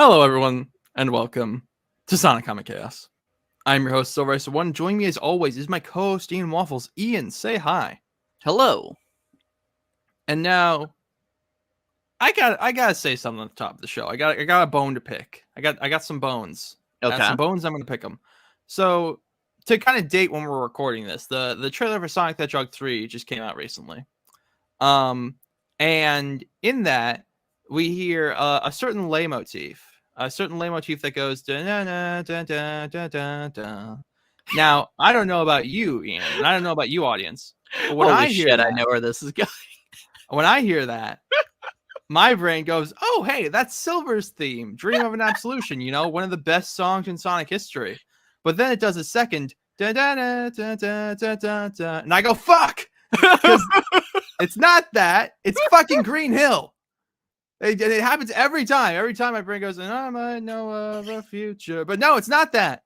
Hello, everyone, and welcome to Sonic Comic Chaos. I'm your host, Silver1. Joining me as always is my co-host, Ian Waffles. Ian, say hi. Hello. And now, I gotta say something at the top of the show. I got a bone to pick. I got some bones. Okay. I got some bones. I'm gonna pick them. So to kind of date when we're recording this, the trailer for Sonic the Hedgehog 3 just came out recently. And in that we hear a certain leitmotif. A certain leitmotif that goes da da da da da da da. Now, I don't know about you, Ian, and I don't know about you, audience. But when Holy I hear shit, that, I know where this is going. when I hear that, my brain goes, "Oh, hey, that's Silver's theme, Dream of an Absolution, one of the best songs in Sonic history." But then it does a second da da da da da da da da, and I go, "Fuck!" Because it's not that. It's fucking Green Hill. It happens every time. Every time my brain goes, and I might know of a future. But no, it's not that.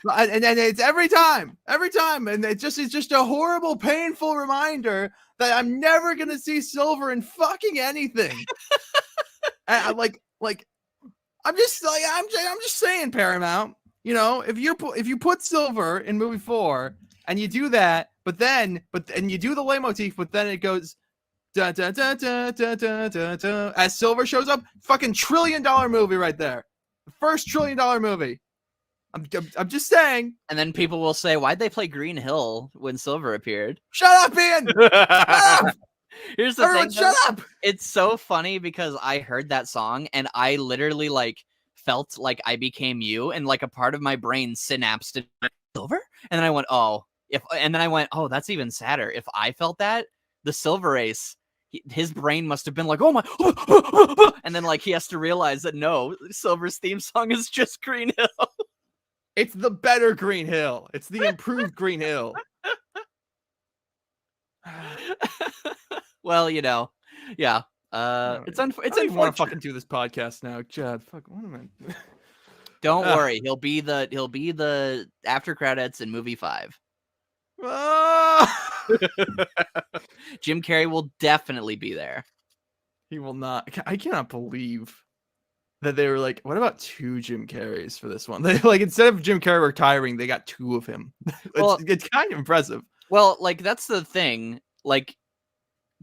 And it's every time. And it's just a horrible, painful reminder that I'm never gonna see Silver in fucking anything. I'm just saying, Paramount. If you put Silver in movie 4 and you do that, but you do the leitmotif, but then it goes da da da da da da da da as Silver shows up, fucking $1 trillion movie right there. The first $1 trillion movie. I'm just saying. And then people will say, why'd they play Green Hill when Silver appeared? Shut up, Ian! Shut up! Here's the thing. Shut up! It's so funny because I heard that song and I literally felt like I became you, and a part of my brain synapsed to Silver. And then I went, oh, that's even sadder. If I felt that, the Silver Ace, his brain must have been like, oh my, and then he has to realize that no, Silver's theme song is just Green Hill. It's the better Green Hill. It's the improved Green Hill. Well, yeah. It's unfortunate. I want to fucking do this podcast now, Chad. Fuck, what am I? Don't worry, he'll be the after credits in movie 5. Jim Carrey will definitely be there. He will not. I cannot believe that they were like, what about 2 Jim Carreys for this one? They instead of Jim Carrey retiring, they got 2 of him. It's kind of impressive. Well, that's the thing.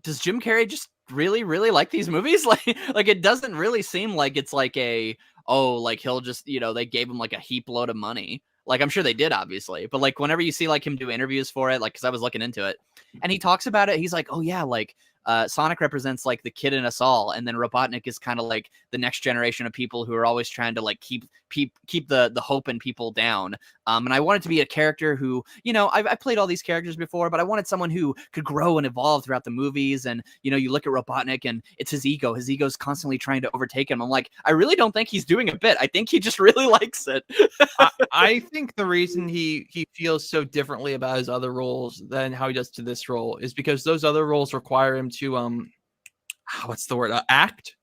Does Jim Carrey just really, really like these movies? It doesn't really seem like it's he'll just, they gave him a heap load of money. I'm sure they did, obviously. But whenever you see him do interviews for it, because I was looking into it, and he talks about it, he's like, oh yeah, Sonic represents the kid in us all, and then Robotnik is kind of the next generation of people who are always trying to keep the hope in people down. And I wanted to be a character who, I played all these characters before, but I wanted someone who could grow and evolve throughout the movies. And you look at Robotnik and it's his ego. His ego's constantly trying to overtake him. I'm like, I really don't think he's doing a bit. I think he just really likes it. I think the reason he feels so differently about his other roles than how he does to this role is because those other roles require him to what's the word, act.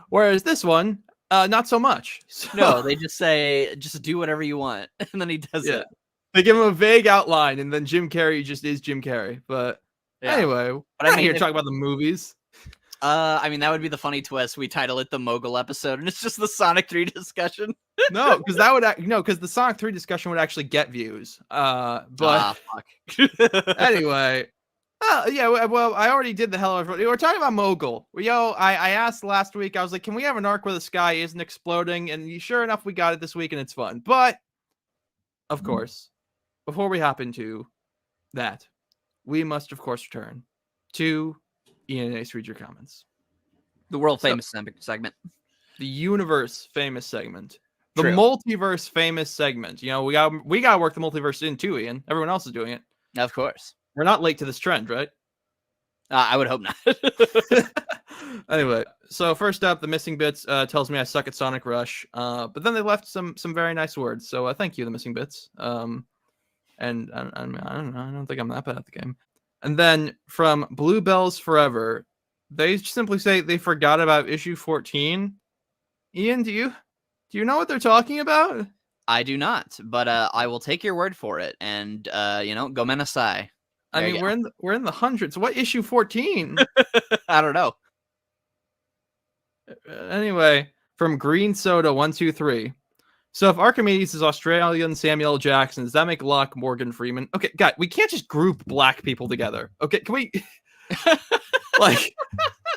Whereas this one, not so much. So, no, they just say, just do whatever you want, and then he does it. They give him a vague outline, and then Jim Carrey just is Jim Carrey. But anyway, but I'm here to talk about the movies. That would be the funny twist. We title it the Mogul episode, and it's just the Sonic 3 discussion. No, because because the Sonic 3 discussion would actually get views. But fuck. Anyway. Well, I already did the hell of it. We're talking about Mogul. I asked last week, I was like, can we have an arc where the sky isn't exploding? And sure enough, we got it this week, and it's fun. But, of course, before we hop into that, we must, of course, return to Ian and Ace Read Your Comments. The world-famous segment. The universe-famous segment. The True. Multiverse famous segment. We got to work the multiverse in too, Ian. Everyone else is doing it. Of course. We're not late to this trend, right? I would hope not. Anyway, so first up, the missing bits tells me I suck at Sonic Rush. But then they left some very nice words. So thank you, the missing bits. And I don't think I'm that bad at the game. And then from Bluebells Forever, they simply say they forgot about issue 14. Ian, do you know what they're talking about? I do not, but I will take your word for it. And Gomenasai. I mean, we're in the hundreds. What issue 14? I don't know. Anyway, from Green Soda 123. So if Archimedes is Australian Samuel L. Jackson, does that make Locke Morgan Freeman? Okay, God, we can't just group black people together. Okay, can we? Like,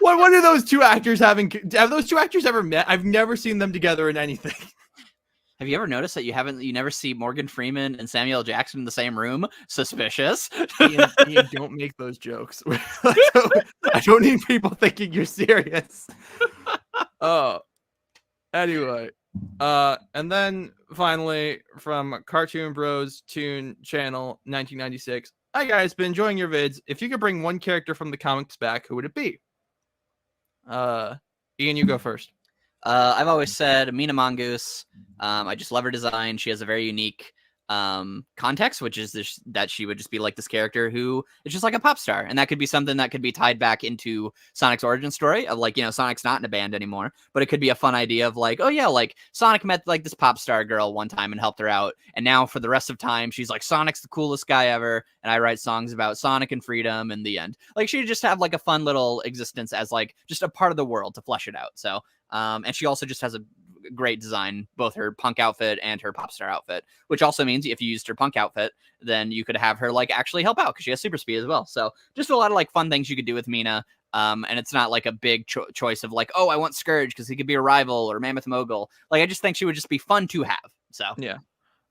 what do those two actors have those two actors ever met? I've never seen them together in anything. Have you ever noticed that you never see Morgan Freeman and Samuel L. Jackson in the same room? Suspicious. Ian, don't make those jokes. I don't need people thinking you're serious. Oh, anyway. And then finally from Cartoon Bros Toon Channel 1996. Hi guys, been enjoying your vids. If you could bring one character from the comics back, who would it be? Ian, you go first. I've always said Mina Mongoose. I just love her design. She has a very unique context, which is that she would just be like this character who is just like a pop star, and that could be something that could be tied back into Sonic's origin story of like, you know, Sonic's not in a band anymore, but it could be a fun idea of like, oh yeah, like Sonic met like this pop star girl one time and helped her out, and now for the rest of time she's like, Sonic's the coolest guy ever, and I write songs about Sonic and freedom and the end. Like she'd just have like a fun little existence as like just a part of the world to flesh it out. So and she also just has a great design, both her punk outfit and her pop star outfit, which also means if you used her punk outfit, then you could have her like actually help out because she has super speed as well. So just a lot of like fun things you could do with Mina. And it's not like a big choice of like, oh, I want Scourge because he could be a rival, or Mammoth Mogul. Like I just think she would just be fun to have. So yeah,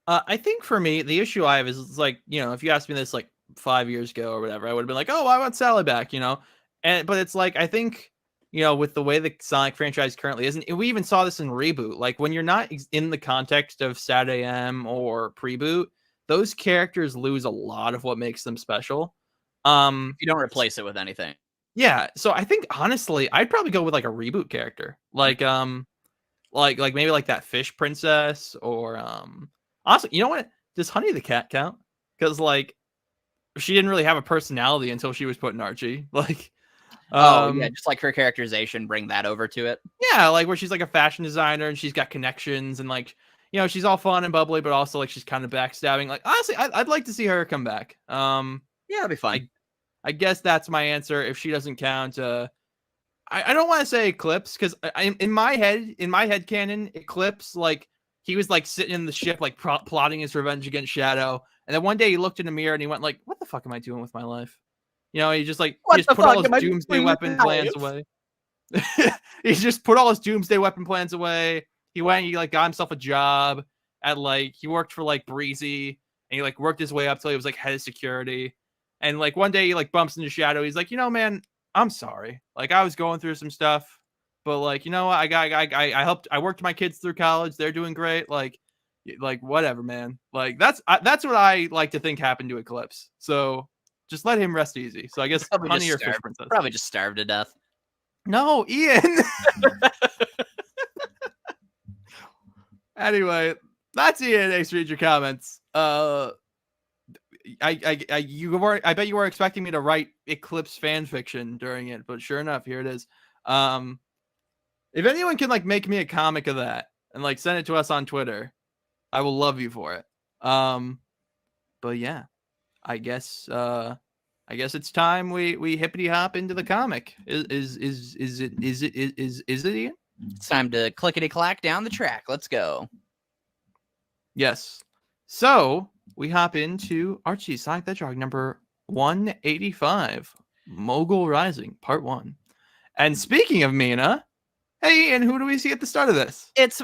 I think for me the issue I have is like, you know, if you asked me this like 5 years ago or whatever, I would have been like, oh, I want Sally back, you know, but it's like I think, you know, with the way the Sonic franchise currently isn't, we even saw this in Reboot. Like when you're not in the context of Sad AM or Preboot, those characters lose a lot of what makes them special. If you don't replace it with anything. Yeah, so I think honestly, I'd probably go with like a Reboot character, like maybe like that Fish Princess, or honestly, you know what? Does Honey the Cat count? Because like she didn't really have a personality until she was put in Archie, like. Oh yeah, just like her characterization, bring that over to it. Yeah, like where she's like a fashion designer and she's got connections and like, you know, she's all fun and bubbly, but also like she's kind of backstabbing. Like honestly, I'd like to see her come back. Yeah, it'd be fun. I guess that's my answer. If she doesn't count, I don't want to say Eclipse because in my head canon, Eclipse, like he was like sitting in the ship like plotting his revenge against Shadow, and then one day he looked in the mirror and he went like, "What the fuck am I doing with my life?" You know, he just like he just put all his doomsday weapon plans away. He just put all his doomsday weapon plans away. He went and he like got himself a job at like he worked for like Breezy, and he like worked his way up till he was like head of security. And like one day he like bumps into Shadow. He's like, you know, man, I'm sorry. Like I was going through some stuff, but like, you know, I worked my kids through college. They're doing great. Like whatever, man. Like that's what I like to think happened to Eclipse. So just let him rest easy. So I guess Honey or Fish Princess. Probably just starved to death. No, Ian. Anyway, that's Ian. Thanks for reading your comments. I bet you were expecting me to write Eclipse fan fiction during it, but sure enough, here it is. If anyone can like make me a comic of that and like send it to us on Twitter, I will love you for it. But yeah, I guess it's time we hippity hop into the comic. Is it Ian? It's time to clickety clack down the track. Let's go. Yes. So we hop into Archie Sonic the Hedgehog number 185, Mogul Rising, Part 1. And speaking of Mina, hey, and who do we see at the start of this? It's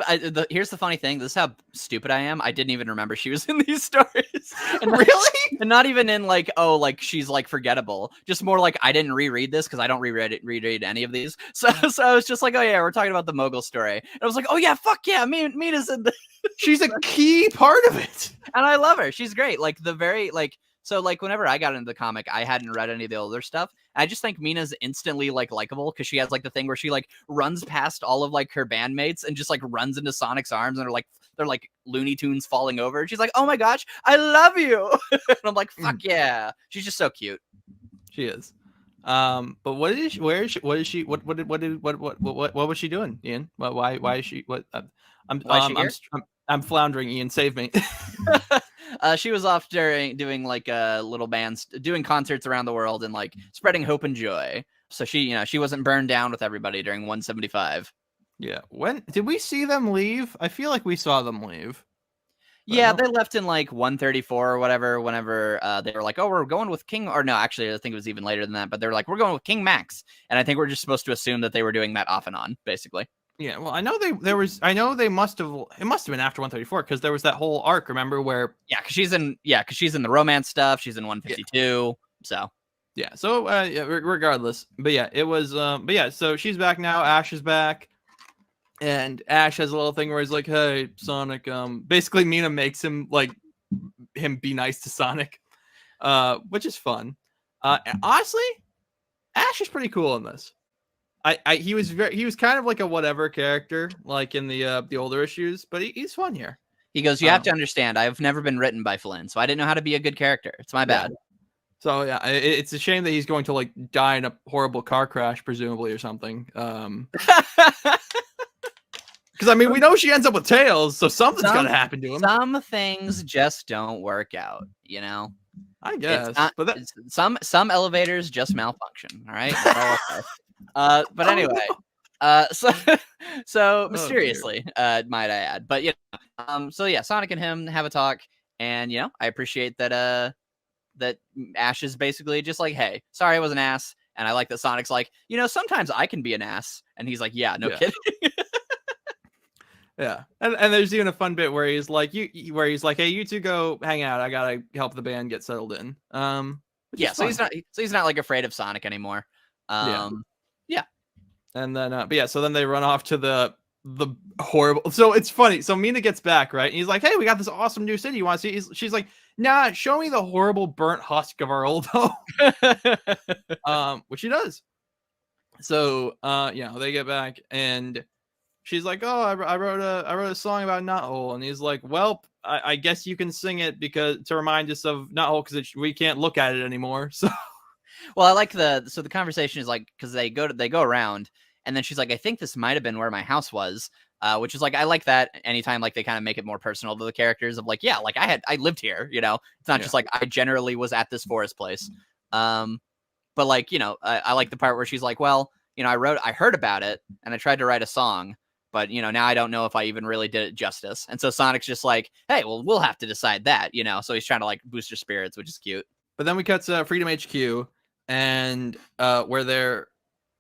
here's the funny thing. This is how stupid I am. I didn't even remember she was in these stories. And really? And not even in like, oh, like she's like forgettable. Just more like I didn't reread this because I don't reread any of these. So I was just like, oh yeah, we're talking about the Mogul story. And I was like, oh yeah, fuck yeah, Mina's in this. She's a key part of it. And I love her. She's great. Like the very like. So, like, whenever I got into the comic, I hadn't read any of the older stuff. I just think Mina's instantly, like, likable because she has, like, the thing where she, like, runs past all of, like, her bandmates and just, like, runs into Sonic's arms and they're, like, Looney Tunes falling over. And she's like, oh, my gosh, I love you. And I'm like, fuck yeah. She's just so cute. She is. But what was she doing, Ian? Why is she, I'm floundering, Ian, save me. She was off doing like little bands, doing concerts around the world and like spreading hope and joy. So she wasn't burned down with everybody during 175. Yeah. When did we see them leave? I feel like we saw them leave. Yeah, No. they left in like 134 or whatever. Whenever they were like, "Oh, we're going with King," or no, actually, I think it was even later than that. But they were like, "We're going with King Max," and I think we're just supposed to assume that they were doing that off and on, basically. Yeah, well, I know there was. I know they must have. It must have been after 134 because there was that whole arc. Remember where? Yeah, because she's in the romance stuff. She's in 152. So Yeah. So yeah, regardless, but yeah, it was. But yeah, so she's back now. Ash is back, and Ash has a little thing where he's like, "Hey, Sonic." Basically, Mina makes him like him be nice to Sonic, which is fun. Honestly, Ash is pretty cool in this. He was kind of like a whatever character, like in the older issues, but he's fun here. he goes, "You have to understand, I've never been written by Flynn, so I didn't know how to be a good character. It's my bad." So yeah, it's a shame that he's going to like die in a horrible car crash, presumably or something. Because I mean, we know she ends up with Tails, so something's gonna happen to him. Some things just don't work out, you know. I guess, but some elevators just malfunction. All right. But anyway, so mysteriously, might I add. But so yeah, Sonic and him have a talk, and I appreciate that. That Ash is basically just like, "Hey, sorry I was an ass," and I like that Sonic's like, sometimes I can be an ass, and he's like, "Yeah, no kidding." Yeah, and there's even a fun bit where he's like, "Hey, you two go hang out. I gotta help the band get settled in." Yeah, so he's not like afraid of Sonic anymore. Yeah. And then, but yeah, so then they run off to the horrible. So it's funny. So Mina gets back, right? And he's like, "Hey, we got this awesome new city. You want to see?" She's like, "Nah, show me the horrible burnt husk of our old home." Which he does. So, they get back and she's like, "Oh, I wrote a song about Knothole," and he's like, "Well, I guess you can sing it because to remind us of Knothole because we can't look at it anymore." So, well, I like the conversation is like because they go around, and then she's like, "I think this might have been where my house was," which is like I like that anytime like they kind of make it more personal to the characters of like, yeah, like I lived here, it's not just like I generally was at this forest place, but like I like the part where she's like, "Well, I heard about it and I tried to write a song." But, now I don't know if I even really did it justice. And so Sonic's just like, "Hey, well, we'll have to decide that, So he's trying to like boost her spirits, which is cute. But then we cut to Freedom HQ and where they're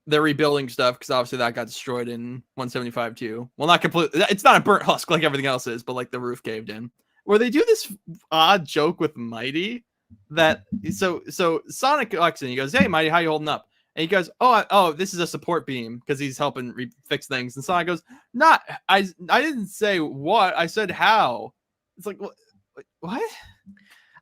rebuilding stuff because obviously that got destroyed in 175 too. Well, not completely. It's not a burnt husk like everything else is, but like the roof caved in. Where they do this odd joke with Mighty that so Sonic walks in. He goes, "Hey, Mighty, how you holding up?" And he goes, "Oh, this is a support beam because he's helping fix things." And Sonic goes, I didn't say what. I said how." It's like, what?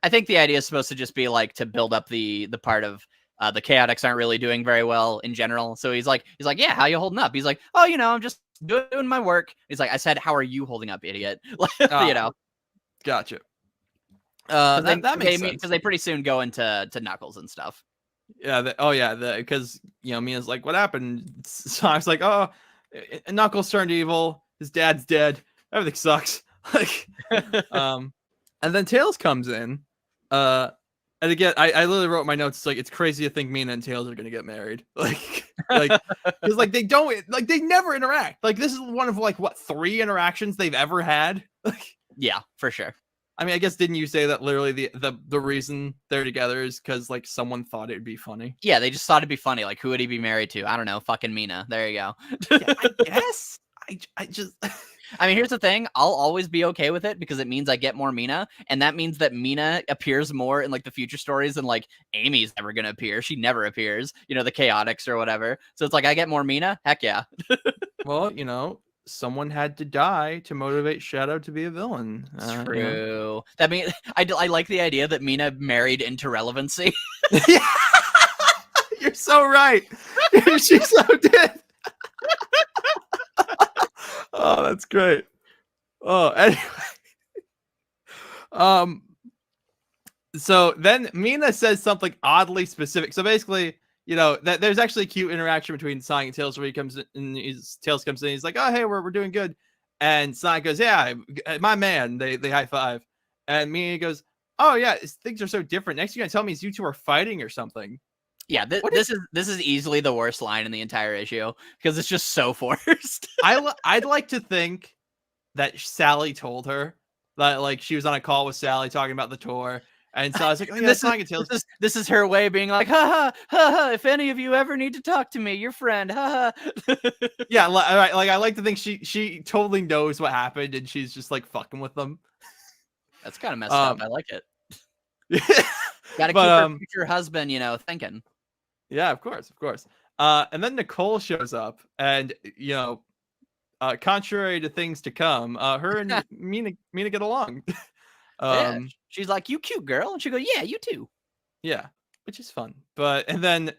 I think the idea is supposed to just be like to build up the part of the Chaotix aren't really doing very well in general. So he's like, "Yeah, how you holding up?" He's like, "Oh, I'm just doing my work." He's like, "I said, how are you holding up, idiot?" Gotcha. That makes sense because they pretty soon go into Knuckles and stuff. Yeah. Because Mia's like, "What happened?" Sonic's like, "Oh, Knuckles turned evil. His dad's dead. Everything sucks." Like, and then Tails comes in. And again, I literally wrote my notes. It's like it's crazy to think Mina and Tails are gonna get married. Because like they don't like they never interact. Like this is one of like what 3 interactions they've ever had. Like, yeah, for sure. I mean, I guess didn't you say that literally the reason they're together is because like someone thought it'd be funny? Yeah, they just thought it'd be funny. Like, who would he be married to? I don't know. Fucking Mina. There you go. Yeah, I guess. I just. I mean, here's the thing. I'll always be okay with it because it means I get more Mina, and that means that Mina appears more in like the future stories than like Amy's ever gonna appear. She never appears. The Chaotix or whatever. So it's like I get more Mina. Heck yeah. Well, someone had to die to motivate Shadow to be a villain. True. That means I like the idea that Mina married into relevancy. Yeah. You're so right. She so did. Oh, that's great. Oh, anyway. So then Mina says something oddly specific. So basically, that there's actually a cute interaction between Sonic and Tails where he comes in and Tails comes in. He's like, "Oh, hey, we're doing good." And Sonic goes, "Yeah, my man." They high five. And Mina goes, "Oh, yeah, things are so different. Next, you're going to tell me is you two are fighting or something." Yeah, this is easily the worst line in the entire issue because it's just so forced. I'd like to think that Sally told her that like she was on a call with Sally talking about the tour, and so I was like, oh And yeah, Sonic and Tails. this is her way of being like, ha ha ha ha. If any of you ever need to talk to me, your friend, ha ha. Yeah, like I like to think she totally knows what happened, and she's just like fucking with them. That's kind of messed up. I like it. Got to keep But her future husband, thinking. yeah, of course. And then Nicole shows up, and contrary to things to come, her and Mina get along. Yeah, she's like, "You cute girl," and she goes, "Yeah, you too." Yeah, which is fun. And then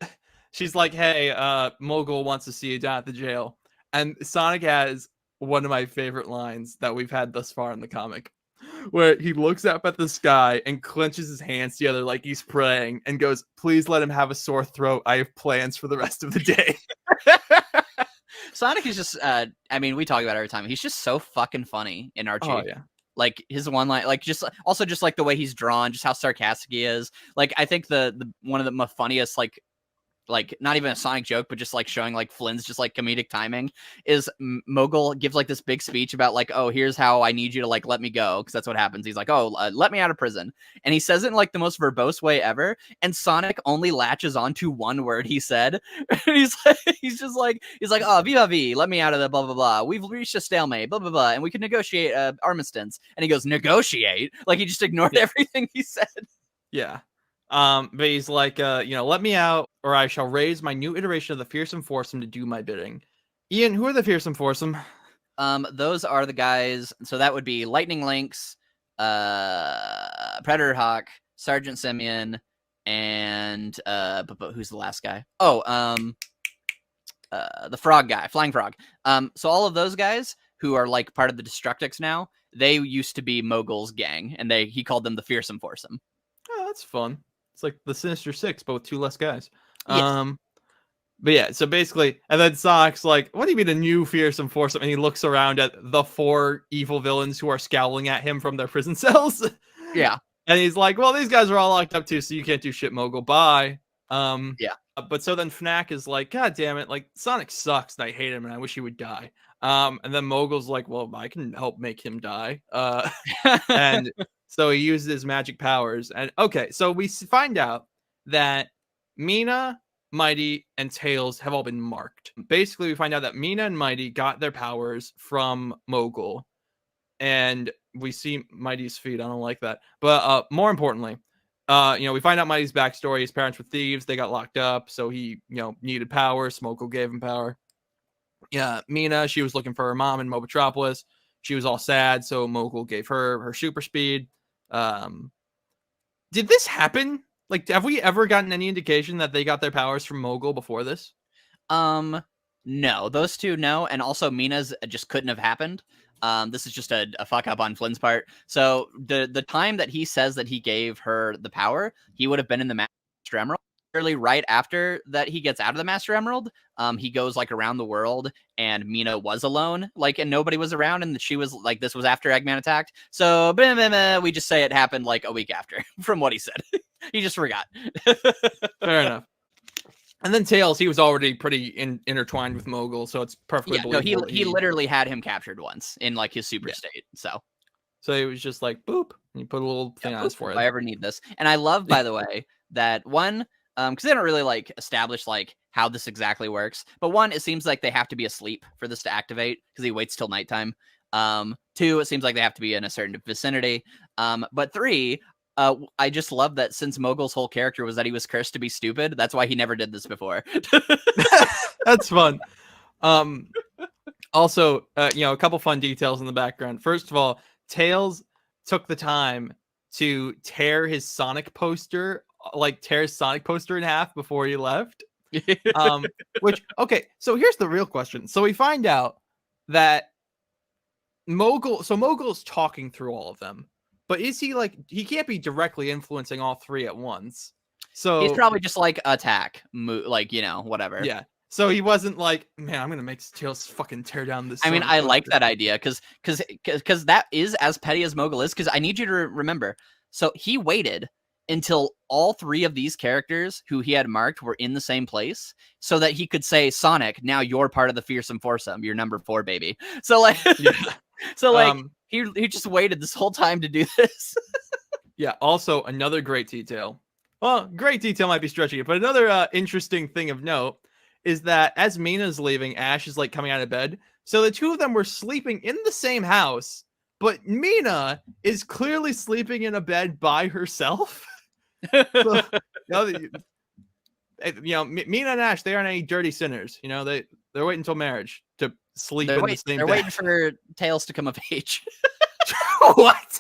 she's like, "Hey, Mogul wants to see you down at the jail," and Sonic has one of my favorite lines that we've had thus far in the comic, where he looks up at the sky and clenches his hands together like he's praying and goes, "Please let him have a sore throat. I have plans for the rest of the day." Sonic is just, we talk about it every time. He's just so fucking funny in Archie. Oh yeah. Like his one line, like just like the way he's drawn, just how sarcastic he is. Like I think the one of the funniest like not even a Sonic joke, but just like showing like Flynn's just like comedic timing is Mogul gives like this big speech about like, oh, here's how I need you to like let me go, because that's what happens. He's like, oh, let me out of prison, and he says it in like the most verbose way ever, and Sonic only latches on to one word he said. he's like, oh, viva vi, let me out of the blah blah blah. We've reached a stalemate, blah blah blah, and we can negotiate armistice. And he goes, negotiate? Like he just ignored everything he said. Yeah. But he's like, let me out, or I shall raise my new iteration of the Fearsome Foursome to do my bidding. Ian, who are the Fearsome Foursome? Those are the guys. So that would be Lightning Lynx, Predator Hawk, Sergeant Simeon, and but who's the last guy? Oh, the frog guy, Flying Frog. So all of those guys who are like part of the Destructix now, they used to be Mogul's gang, and he called them the Fearsome Foursome. Oh, that's fun. It's like the Sinister Six, but with 2 less guys. Yes. But yeah, so basically, and then Sonic's like, what do you mean a new Fearsome Foursome? And he looks around at the 4 evil villains who are scowling at him from their prison cells. Yeah. And he's like, well, these guys are all locked up too, so you can't do shit, Mogul. Bye. Yeah. But so then Fnac is like, God damn it, like Sonic sucks and I hate him and I wish he would die. And then Mogul's like, well, I can help make him die. And so he uses his magic powers. And okay, so we find out that Mina, Mighty, and Tails have all been marked. Basically, we find out that Mina and Mighty got their powers from Mogul. And we see Mighty's feet. I don't like that. But more importantly, we find out Mighty's backstory. His parents were thieves. They got locked up. So he, needed power. Mogul gave him power. Yeah, Mina, she was looking for her mom in Mobotropolis. She was all sad. So Mogul gave her super speed. Did this happen? Like, have we ever gotten any indication that they got their powers from Mogul before this? No, those two, no. And also Mina's just couldn't have happened. This is just a fuck up on Flynn's part. So the time that he says that he gave her the power, he would have been in the Master Emerald. Literally right after that he gets out of the Master Emerald, he goes like around the world, and Mina was alone, like, and nobody was around, and she was like, this was after Eggman attacked. So we just say it happened like a week after from what he said. He just forgot. Fair enough. And then Tails, he was already pretty intertwined with Mogul, so it's perfectly believable. No, he literally had him captured once in like his super state. So he was just like, boop, and you put a little thing on his forehead. If I ever need this. And I love, by the way, that one, because they don't really like establish like how this exactly works. But one, it seems like they have to be asleep for this to activate because he waits till nighttime. 2, it seems like they have to be in a certain vicinity. But 3, I just love that since Mogul's whole character was that he was cursed to be stupid, that's why he never did this before. That's fun. Also, a couple fun details in the background. First of all, Tails took the time to tear his Sonic poster in half before he left. So here's the real question. So we find out that Mogul's talking through all of them. But is he like, he can't be directly influencing all 3 at once. So he's probably just like attack, like, whatever. Yeah. So he wasn't like, man, I'm going to make Tails fucking tear down this. I mean, I like that idea because that is as petty as Mogul is, because I need you to remember. So he waited until all three of these characters who he had marked were in the same place, so that he could say, Sonic, now you're part of the fearsome foursome. You're number 4, baby. So like, Yeah. so like he just waited this whole time to do this. Yeah. Also, another great detail. Well, great detail might be stretching it, but another interesting thing of note is that as Mina's leaving, Ash is like coming out of bed. So the two of them were sleeping in the same house, but Mina is clearly sleeping in a bed by herself. So, Mina and Ash, they aren't any dirty sinners. You know, they're waiting until marriage to sleep in the same bed. They're waiting for Tails to come of age. What?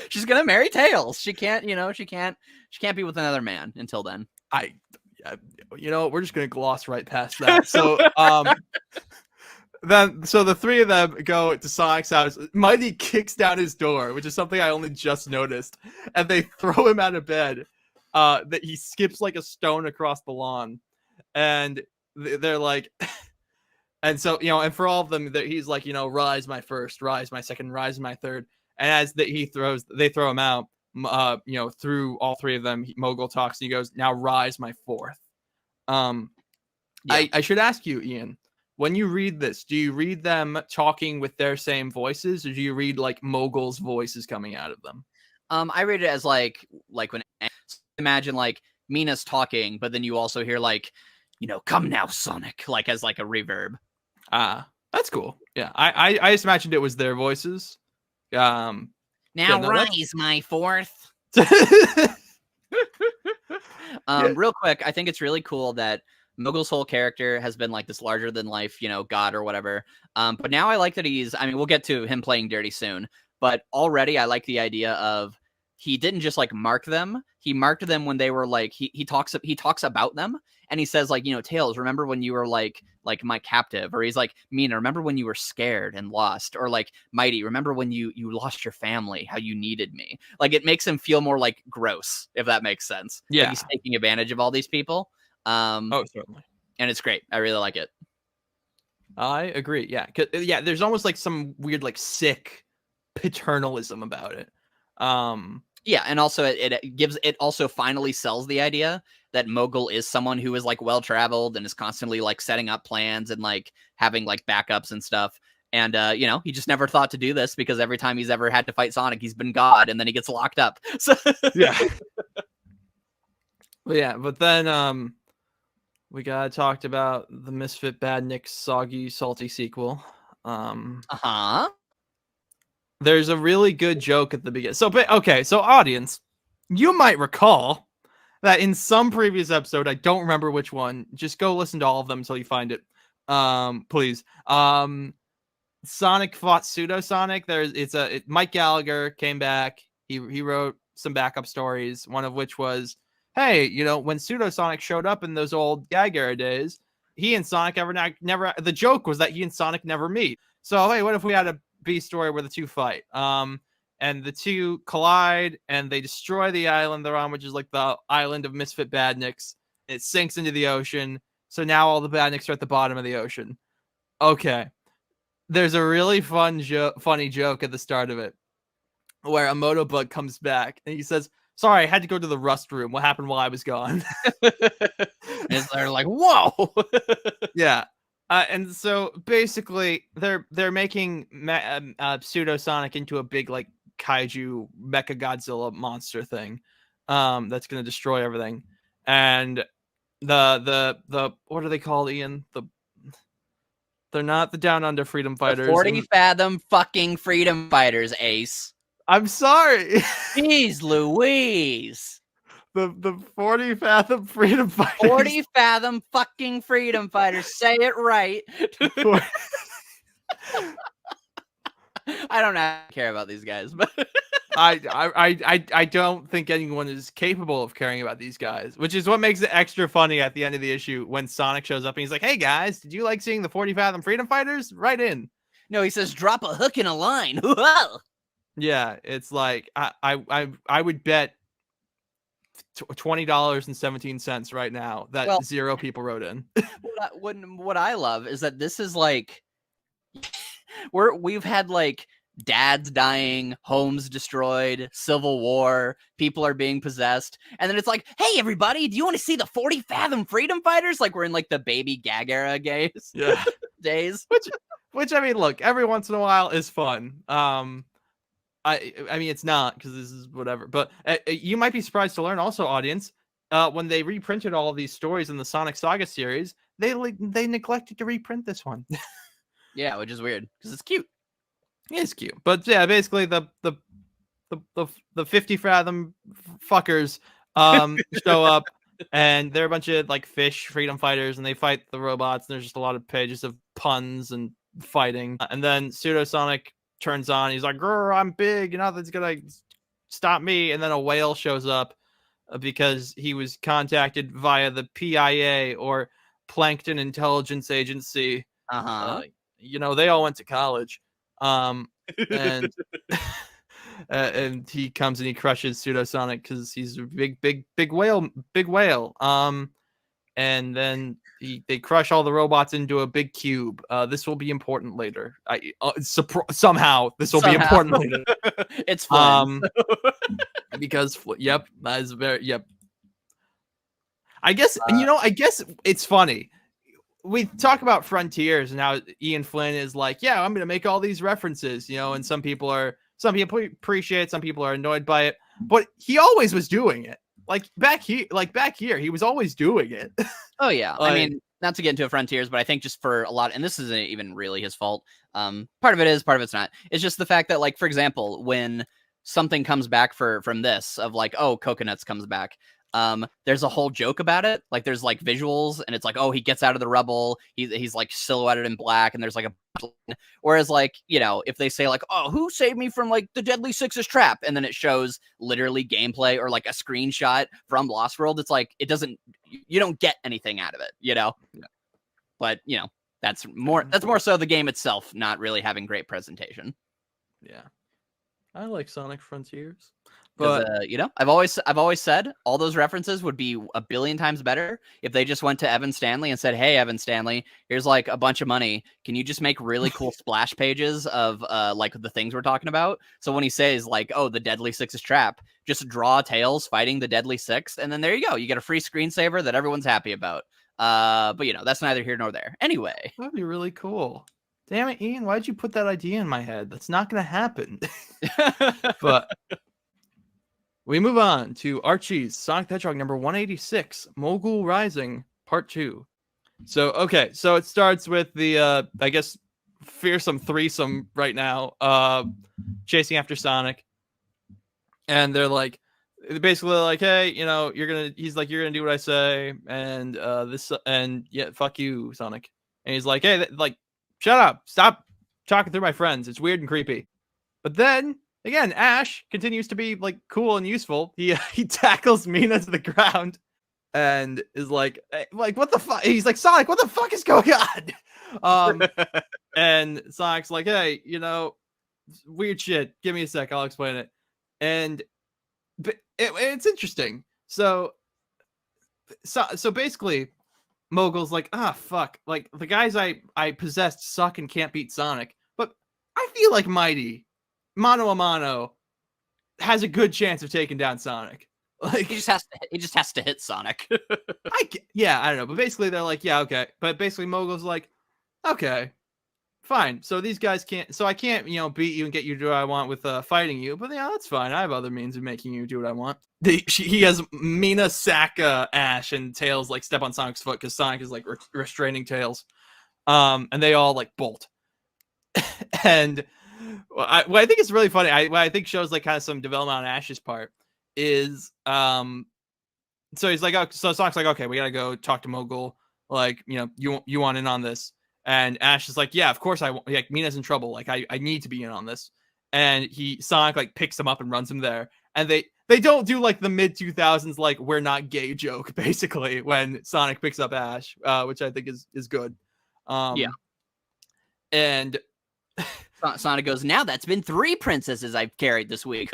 She's gonna marry Tails. She can't, she can't be with another man until then. We're just gonna gloss right past that. So, so the three of them go to Sonic's house. Mighty kicks down his door, which is something I only just noticed, and they throw him out of bed. That he skips like a stone across the lawn, and they're like, and so and for all of them, he's like, rise my first, rise my second, rise my third, and as they throw him out, through all three of them, Mogul talks and he goes, now rise my fourth. I should ask you, Ian, when you read this, do you read them talking with their same voices, or do you read like Mogul's voices coming out of them? I read it as like when imagine like Mina's talking, but then you also hear like, come now, Sonic, like as like a reverb. That's cool. Yeah, I just imagined it was their voices. Now rise my fourth. Real quick, I think it's really cool that Mogul's whole character has been like this larger than life, god or whatever. But now I like that we'll get to him playing dirty soon, but already I like the idea of he didn't just like mark them. He marked them when they were like, he talks about them, and he says like, Tails, remember when you were like my captive, or he's like, Mina, remember when you were scared and lost, or like Mighty, remember when you lost your family, how you needed me. Like it makes him feel more like gross, if that makes sense. Yeah, like he's taking advantage of all these people. Certainly, and it's great. I really like it. I agree. Yeah, there's almost like some weird like sick paternalism about it. Yeah, and also it also finally sells the idea that Mogul is someone who is like well traveled and is constantly like setting up plans and like having like backups and stuff. And he just never thought to do this because every time he's ever had to fight Sonic, he's been God, and then he gets locked up. So yeah. But then we got talked about the Misfit Badniks Soggy Salty sequel. There's a really good joke at the beginning. So audience, you might recall that in some previous episode, I don't remember which one, just go listen to all of them until you find it. Please. Sonic fought Pseudo Sonic. Mike Gallagher came back. He wrote some backup stories, one of which was, hey, when Pseudo Sonic showed up in those old gag era days, he and Sonic never, the joke was that he and Sonic never meet. So, hey, what if we had a B story where the two fight? And the two collide and they destroy the island they're on, which is like the island of Misfit Badniks. It sinks into the ocean. So now all the Badniks are at the bottom of the ocean. Okay. There's a really funny joke at the start of it where a Motobug comes back and he says, sorry, I had to go to the rust room. What happened while I was gone? And they're like, whoa. Yeah. And so basically they're making Pseudo Sonic into a big like kaiju mecha Godzilla monster thing that's going to destroy everything. And the what are they called, Ian? They're not the Down Under Freedom Fighters. 40 Fathom fucking Freedom Fighters, Ace. I'm sorry. Jeez Louise. The 40 Fathom Freedom Fighters. 40 Fathom fucking Freedom Fighters. Say it right. I don't care about these guys, but I don't think anyone is capable of caring about these guys, which is what makes it extra funny at the end of the issue when Sonic shows up and he's like, hey guys, did you like seeing the 40 Fathom Freedom Fighters? Right in. No, he says drop a hook in a line. Yeah, it's like I would bet $20.17 right now that 0 people wrote in. What I love is that this is like we've had like dads dying, homes destroyed, civil war, people are being possessed. And then it's like, hey, everybody, do you want to see the 40 Fathom Freedom Fighters? Like we're in like the baby gag era Yeah. days. Which I mean, look, every once in a while is fun. I mean, it's not because this is whatever. But you might be surprised to learn also, audience, when they reprinted all of these stories in the Sonic Saga series, they neglected to reprint this one. Yeah, which is weird because it's cute. It's cute, but yeah, basically the 50 Fathom fuckers show up, and they're a bunch of like fish freedom fighters, and they fight the robots. And there's just a lot of pages of puns and fighting, and then Pseudo Sonic turns on. He's like, "Grr, I'm big, and nothing's gonna stop me." And then a whale shows up because he was contacted via the PIA, or Plankton Intelligence Agency. You know, they all went to college. And and he comes and he crushes Pseudo Sonic because he's a big whale. And then they crush all the robots into a big cube. This will be important later. Somehow this will be important later. It's fun. Because yep, that is very yep. I guess it's funny. We talk about Frontiers and how Ian Flynn is like, yeah, I'm going to make all these references, you know, and some people appreciate it, some people are annoyed by it, but he always was doing it. Like back here, he was always doing it. Oh yeah. I mean, not to get into Frontiers, but I think just for a lot, and this isn't even really his fault. Part of it is, part of it's not. It's just the fact that, like, for example, when something comes back from this of like, oh, Coconuts comes back. There's a whole joke about it. Like there's like visuals and it's like, oh, he gets out of the rubble. He's like silhouetted in black and there's like whereas like, you know, if they say like, oh, who saved me from like the Deadly Six's trap? And then it shows literally gameplay or like a screenshot from Lost World. It's like, you don't get anything out of it, you know? Yeah. But you know, that's more so the game itself, not really having great presentation. Yeah. I like Sonic Frontiers. But you know, I've always said all those references would be a billion times better if they just went to Evan Stanley and said, "Hey, Evan Stanley, here's like a bunch of money. Can you just make really cool splash pages of like the things we're talking about?" So when he says like, "Oh, the Deadly Six's trap," just draw Tails fighting the Deadly Six, and then there you go. You get a free screensaver that everyone's happy about. But you know, that's neither here nor there. Anyway, that'd be really cool. Damn it, Ian! Why'd you put that idea in my head? That's not gonna happen. But. We move on to Archie's Sonic the Hedgehog number 186, Mogul Rising, Part 2. So it starts with the, I guess, fearsome threesome right now, chasing after Sonic. And they're basically like, hey, you know, you're going to do what I say. And yeah, fuck you, Sonic. And he's like, hey, shut up. Stop talking through my friends. It's weird and creepy. But then, again, Ash continues to be like cool and useful. He tackles Mina to the ground and is like what the fuck? He's like, Sonic, what the fuck is going on? And Sonic's like, hey, you know, weird shit. Give me a sec, I'll explain it. And it's interesting. So basically, Mogul's like, fuck, like the guys I possessed suck and can't beat Sonic, but I feel like Mighty mano a mano has a good chance of taking down Sonic. Like he just has to hit Sonic. I don't know, but basically they're like, yeah, okay. But basically Mogul's like, okay, fine. So these guys can't. So I can't, you know, beat you and get you to do what I want with fighting you. But yeah, that's fine. I have other means of making you do what I want. He has Mina sack Ash and Tails like step on Sonic's foot because Sonic is like restraining Tails. And they all like bolt. And what I think is really funny, what I think shows like kind of some development on Ash's part is so he's like, oh, so Sonic's like, okay, we gotta go talk to Mogul, like, you know, you want in on this. And Ash is like, yeah, of course I want, like, Mina's in trouble, like I need to be in on this. And Sonic like picks him up and runs him there, and they don't do like the mid 2000s like we're not gay joke basically when Sonic picks up Ash, which I think is good. Yeah. And Sonic goes, now that's been 3 princesses I've carried this week.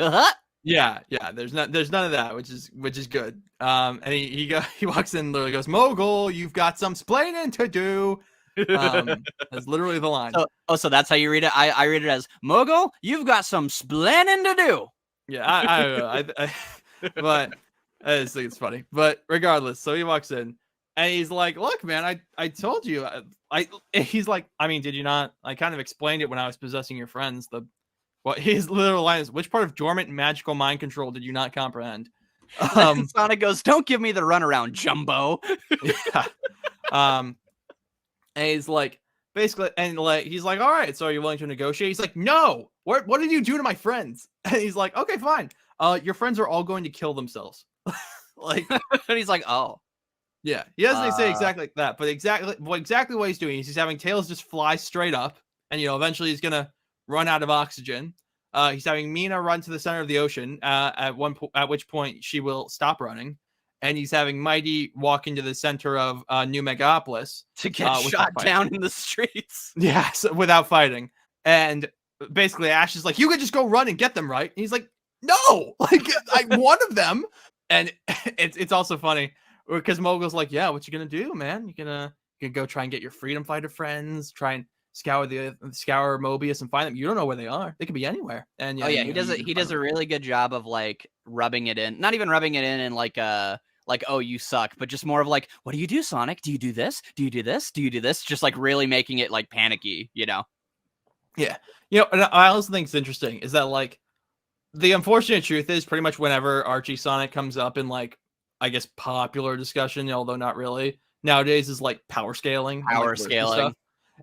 Yeah. There's none of that, which is good. And he walks in and literally goes, Mogul, you've got some splaining to do. That's literally the line. So that's how you read it. I read it as Mogul. You've got some splaining to do. Yeah, I don't know. But I just think it's funny. But regardless, so he walks in and he's like, "Look, man, I told you." He's like, "I mean, did you not? I kind of explained it when I was possessing your friends." His literal line is, "Which part of dormant magical mind control did you not comprehend?" Sonic goes, "Don't give me the runaround, Jumbo." Yeah. And he's like, basically, and like, he's like, "All right, so are you willing to negotiate?" He's like, "No. What did you do to my friends?" And he's like, "Okay, fine. Your friends are all going to kill themselves." Like, and he's like, "Oh, yeah." He doesn't say exactly like that, but exactly what he's doing is he's having Tails just fly straight up, and eventually he's gonna run out of oxygen. He's having Mina run to the center of the ocean, at which point she will stop running, and he's having Mighty walk into the center of New Megapolis to get shot down in the streets." Yeah, without fighting. And basically Ash is like, "You could just go run and get them, right?" And he's like, "No, like one of them." And it's also funny because Mogul's like, "Yeah, what you gonna do, man? You gonna go try and get your freedom fighter friends, try and scour Mobius and find them. You don't know where they are. They could be anywhere." And yeah, he does a really good job of like rubbing it in, not even rubbing it in like oh, you suck, but just more of like, "What do you do, Sonic? Do you do this? Do you do this? Do you do this?" Just like really making it like panicky, Yeah. And I also think it's interesting is that like the unfortunate truth is pretty much whenever Archie Sonic comes up in like, I guess, popular discussion, although not really nowadays, is like power scaling.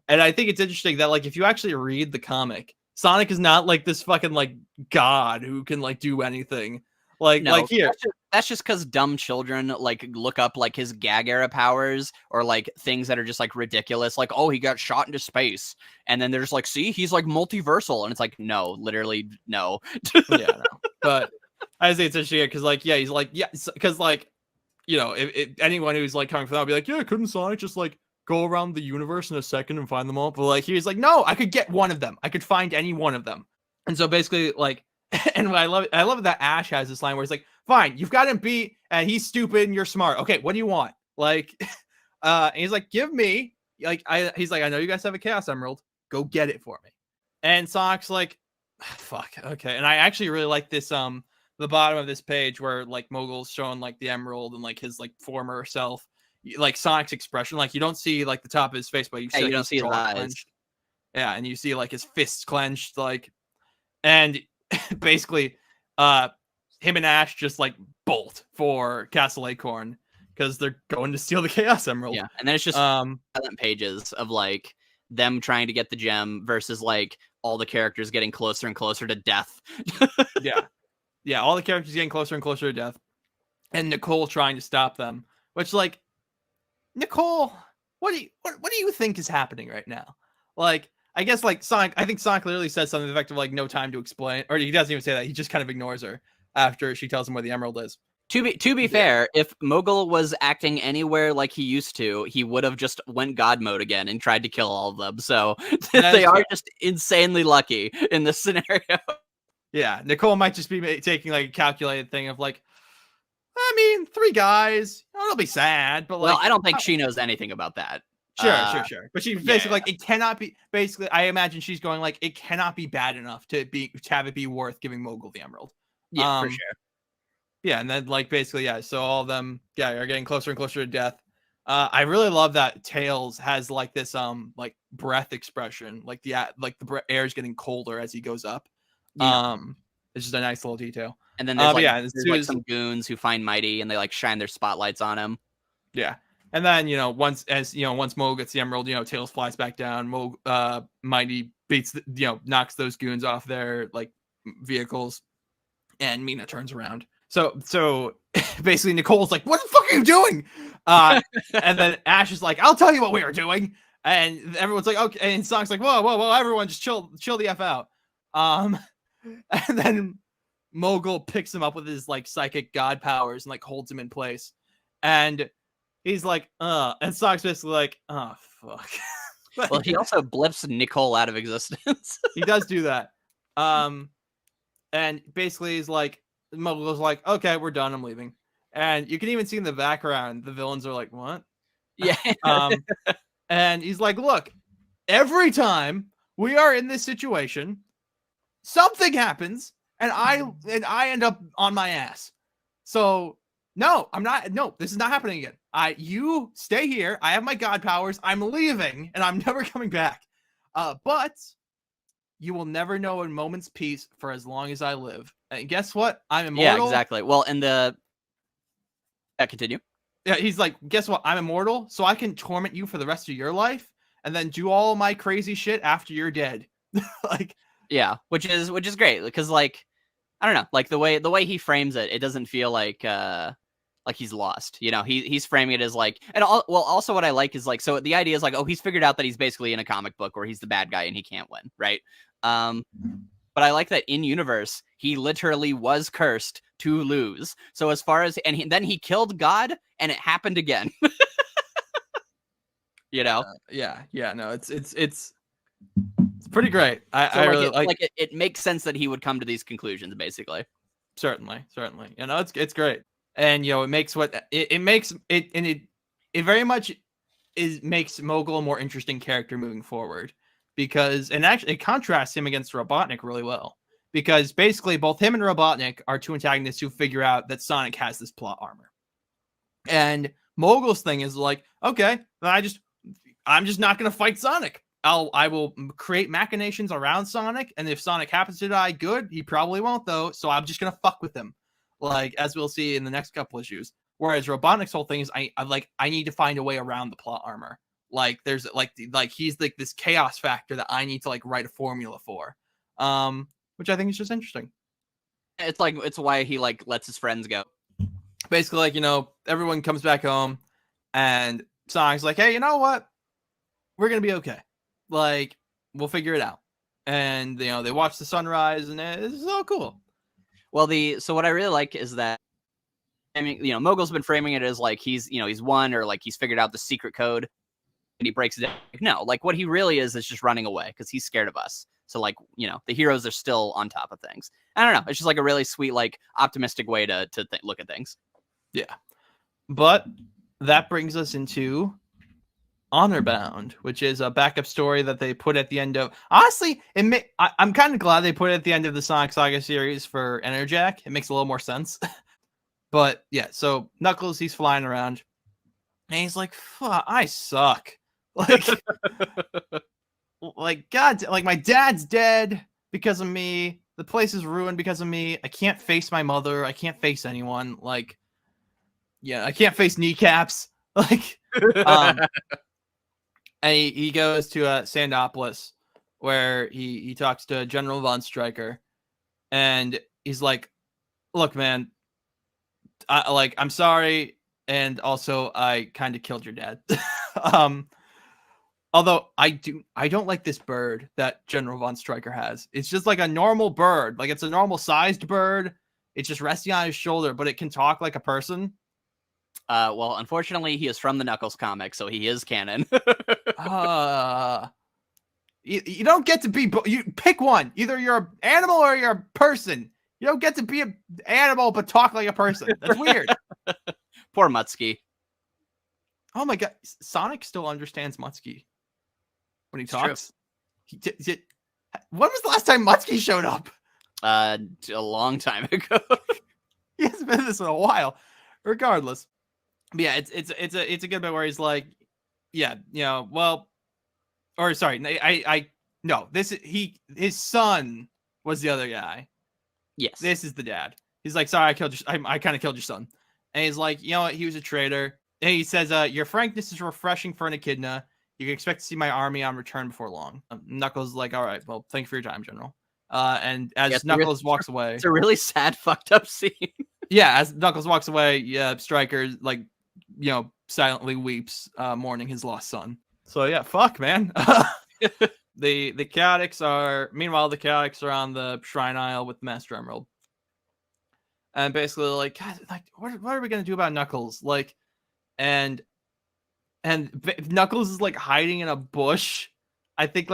And I think it's interesting that like if you actually read the comic, Sonic is not like this fucking like god who can like do anything. Like here. That's just because dumb children like look up like his gag era powers or like things that are just like ridiculous. Like, oh, he got shot into space, and then they're just like, see, he's like multiversal, and it's like, no, literally no. Yeah, no. But I think it's interesting because like, yeah, he's like, yeah, because like, if anyone who's like coming from that would be like, yeah, couldn't Sonic just like go around the universe in a second and find them all? But like, he's like, no, I could get one of them. I could find any one of them. And so basically, like, and I love that Ash has this line where he's like, "Fine, you've got him beat, and he's stupid, and you're smart. Okay, what do you want?" Like, and he's like, "Give me, like, he's like, I know you guys have a Chaos Emerald. Go get it for me." And Sonic's like, "Fuck, okay." And I actually really like this, the bottom of this page where like Mogul's showing like the emerald and like his like former self, like Sonic's expression. Like you don't see like the top of his face, but you see you don't see his eyes. Clenched. Yeah, and you see like his fists clenched, like, and basically him and Ash just like bolt for Castle Acorn because they're going to steal the Chaos Emerald. Yeah, and then it's just silent pages of like them trying to get the gem versus like all the characters getting closer and closer to death. yeah, all the characters getting closer and closer to death, and Nicole trying to stop them. Which, like, Nicole, what do you think is happening right now? Like, I guess like Sonic, I think Sonic literally says something effective like "no time to explain," or he doesn't even say that. He just kind of ignores her after she tells him where the emerald is. To be fair, if Mogul was acting anywhere like he used to, he would have just went God mode again and tried to kill all of them. So they are just insanely lucky in this scenario. Yeah, Nicole might just be taking like a calculated thing of like, I mean, 3 guys, it'll be sad, but like, well, I don't think she knows anything about that. Sure. But she basically like, it cannot be. Basically, I imagine she's going like, it cannot be bad enough to have it be worth giving Mogul the emerald. Yeah, for sure. Yeah, and then like basically, yeah. So all of them, are getting closer and closer to death. I really love that Tails has like this like breath expression, like the air is getting colder as he goes up. Yeah. It's just a nice little detail. And then there's there's some goons who find Mighty and they like shine their spotlights on him. Yeah. And then, once Mo gets the emerald, Tails flies back down. Mighty beats, knocks those goons off their like vehicles, and Mina turns around. So basically Nicole's like, "What the fuck are you doing?" And then Ash is like, "I'll tell you what we were doing." And everyone's like, "Okay." And Sonic's like, whoa, everyone just chill the F out. And then Mogul picks him up with his like psychic god powers and like holds him in place. And he's like, and Sonic's basically like, "Oh, fuck." Well, he also blips Nicole out of existence. He does do that. And basically he's like, Mogul's like, "Okay, we're done. I'm leaving." And you can even see in the background, the villains are like, "What?" Yeah. And he's like, look, every time we are in this situation, something happens and I end up on my ass. So no, I'm not. No, this is not happening again. You stay here. I have my god powers. I'm leaving and I'm never coming back. But you will never know a moment's peace for as long as I live. And guess what? I'm immortal. Yeah, exactly. Well, and continue. Yeah, he's like, guess what? I'm immortal, so I can torment you for the rest of your life, and then do all my crazy shit after you're dead. Like, yeah, which is great because like I don't know, like the way he frames it, it doesn't feel like he's lost. You know, he's framing it as like, and also what I like is like, so the idea is like, oh, he's figured out that he's basically in a comic book where he's the bad guy and he can't win, right? But I like that in universe, he literally was cursed to lose. So as far as, and then he killed God and it happened again. You know? Yeah, no, it's pretty great. I really like it. It makes sense that he would come to these conclusions, basically. Certainly. You know, it's great. And you know, it makes it makes it, and it very much makes Mogul a more interesting character moving forward. Because, and actually, it contrasts him against Robotnik really well. Because basically, both him and Robotnik are two antagonists who figure out that Sonic has this plot armor. And Mogul's thing is like, okay, I'm just not going to fight Sonic. I will create machinations around Sonic, and if Sonic happens to die, good. He probably won't, though, so I'm just going to fuck with him. Like, as we'll see in the next couple issues. Whereas Robotnik's whole thing is, I need to find a way around the plot armor. Like there's like he's like this chaos factor that I need to like write a formula for, which I think is just interesting. It's like, it's why he like lets his friends go. Basically, like, you know, everyone comes back home and Sonic's like, hey, you know what? We're going to be okay. Like, we'll figure it out. And, you know, they watch the sunrise and it's all cool. Well, so what I really like is that, I mean, you know, Mogul's been framing it as like he's won, or like he's figured out the secret code. And he breaks it down. No, like what he really is just running away because he's scared of us. So like, you know, the heroes are still on top of things. I don't know. It's just like a really sweet, like optimistic way to look at things. Yeah. But that brings us into HonorBound, which is a backup story that they put at the end of. Honestly, I'm kind of glad they put it at the end of the Sonic Saga series for Enerjack. It makes a little more sense. But yeah, so Knuckles, he's flying around. And he's like, fuck, I suck. Like, God, like my dad's dead because of me. The place is ruined because of me. I can't face my mother. I can't face anyone. Like, yeah, I can't face kneecaps. Like, and he goes to Sandopolis, where he talks to General Von Stryker, and he's like, look, man, I'm sorry. And also, I kind of killed your dad. Although I don't like this bird that General Von Stryker has. It's just like a normal bird. Like, it's a normal sized bird. It's just resting on his shoulder, but it can talk like a person. Well, unfortunately, he is from the Knuckles comic, so he is canon. You don't get to be. You pick one. Either you're an animal or you're a person. You don't get to be an animal but talk like a person. That's weird. Poor Mutsky. Oh my god, Sonic still understands Mutsky when he talks. When was the last time Mutsky showed up? A long time ago. He hasn't been in this in a while. Regardless, but yeah, it's a good bit where he's like, yeah, you know, well, or sorry, no, his son was the other guy. Yes, this is the dad. He's like, sorry, I kind of killed your son, and he's like, you know what, he was a traitor. And he says, your frankness is refreshing for an echidna. You can expect to see my army on return before long. Knuckles is like, all right, well, thank you for your time, General. And as Knuckles walks away, it's a really sad, fucked up scene. Yeah, as Knuckles walks away, Stryker, like, you know, silently weeps, mourning his lost son. So yeah, fuck, man. The Chaotix are on the Shrine Isle with Master Emerald, and basically like, God, like, what are we gonna do about Knuckles? Like, and Knuckles is like hiding in a bush. I think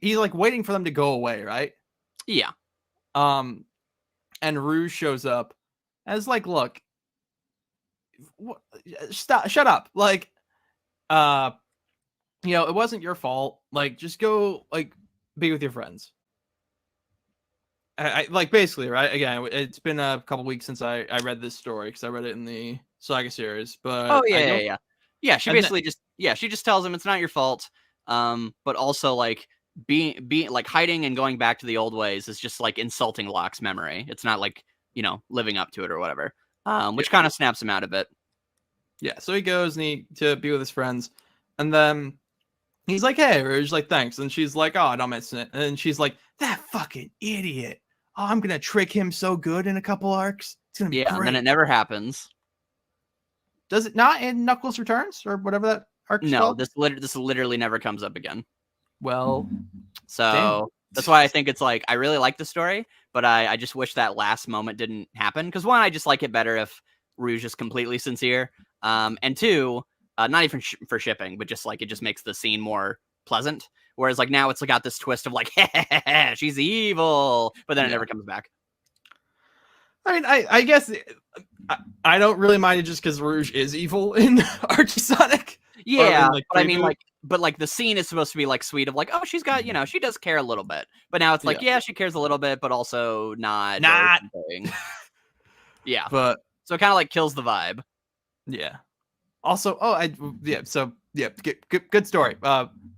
he's like waiting for them to go away, right? Yeah. And Rouge shows up and it's like, look, shut up. Like, it wasn't your fault. Like, just go, like, be with your friends. Like, basically, right? Again, it's been a couple weeks since I read this story because I read it in the Saga series. But Oh yeah, I yeah, don't. yeah. Yeah, she And basically she just tells him it's not your fault. But also like being like hiding and going back to the old ways is just like insulting Locke's memory. It's not like, living up to it or whatever. Which kind of snaps him out a bit. yeah, so he goes to be with his friends, and then he's like, "Hey," Rouge, like, "Thanks," and she's like, "Oh, don't mention it," and she's like, "That fucking idiot! Oh, I'm gonna trick him so good in a couple arcs. It's gonna be Yeah, and then great." it never happens. Does it not in Knuckles Returns or whatever that arc's No, called? this literally never comes up again. Well, damn. So that's why I think it's like I really like the story, but I just wish that last moment didn't happen. Because one, I just like it better if Rouge is completely sincere, and two, not even for shipping, but just like it just makes the scene more pleasant. Whereas like now it's got this twist of like, she's evil, but then it never comes back. I mean, I guess I don't really mind it just because Rouge is evil in Archie Sonic. Yeah, in, like, but I mean, reboot. like the scene is supposed to be like sweet of like, oh, she's got, she does care a little bit, but now it's like, yeah, she cares a little bit, but also not. Yeah, But so it kind of like kills the vibe. yeah. Also, good story.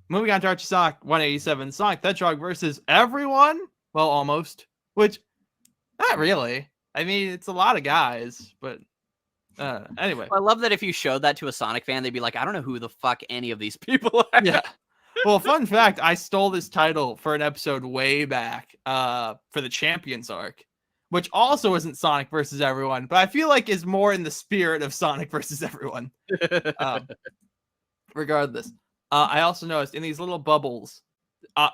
Moving on to Archie Sonic 187, Sonic the Hedgehog versus everyone. Well, almost. Which, not really. I mean, it's a lot of guys, but anyway. Well, I love that if you showed that to a Sonic fan, they'd be like, I don't know who the fuck any of these people are. Yeah. Well, fun fact, I stole this title for an episode way back for the Champions arc, which also isn't Sonic versus everyone, but I feel like is more in the spirit of Sonic versus everyone. Regardless, I also noticed in these little bubbles,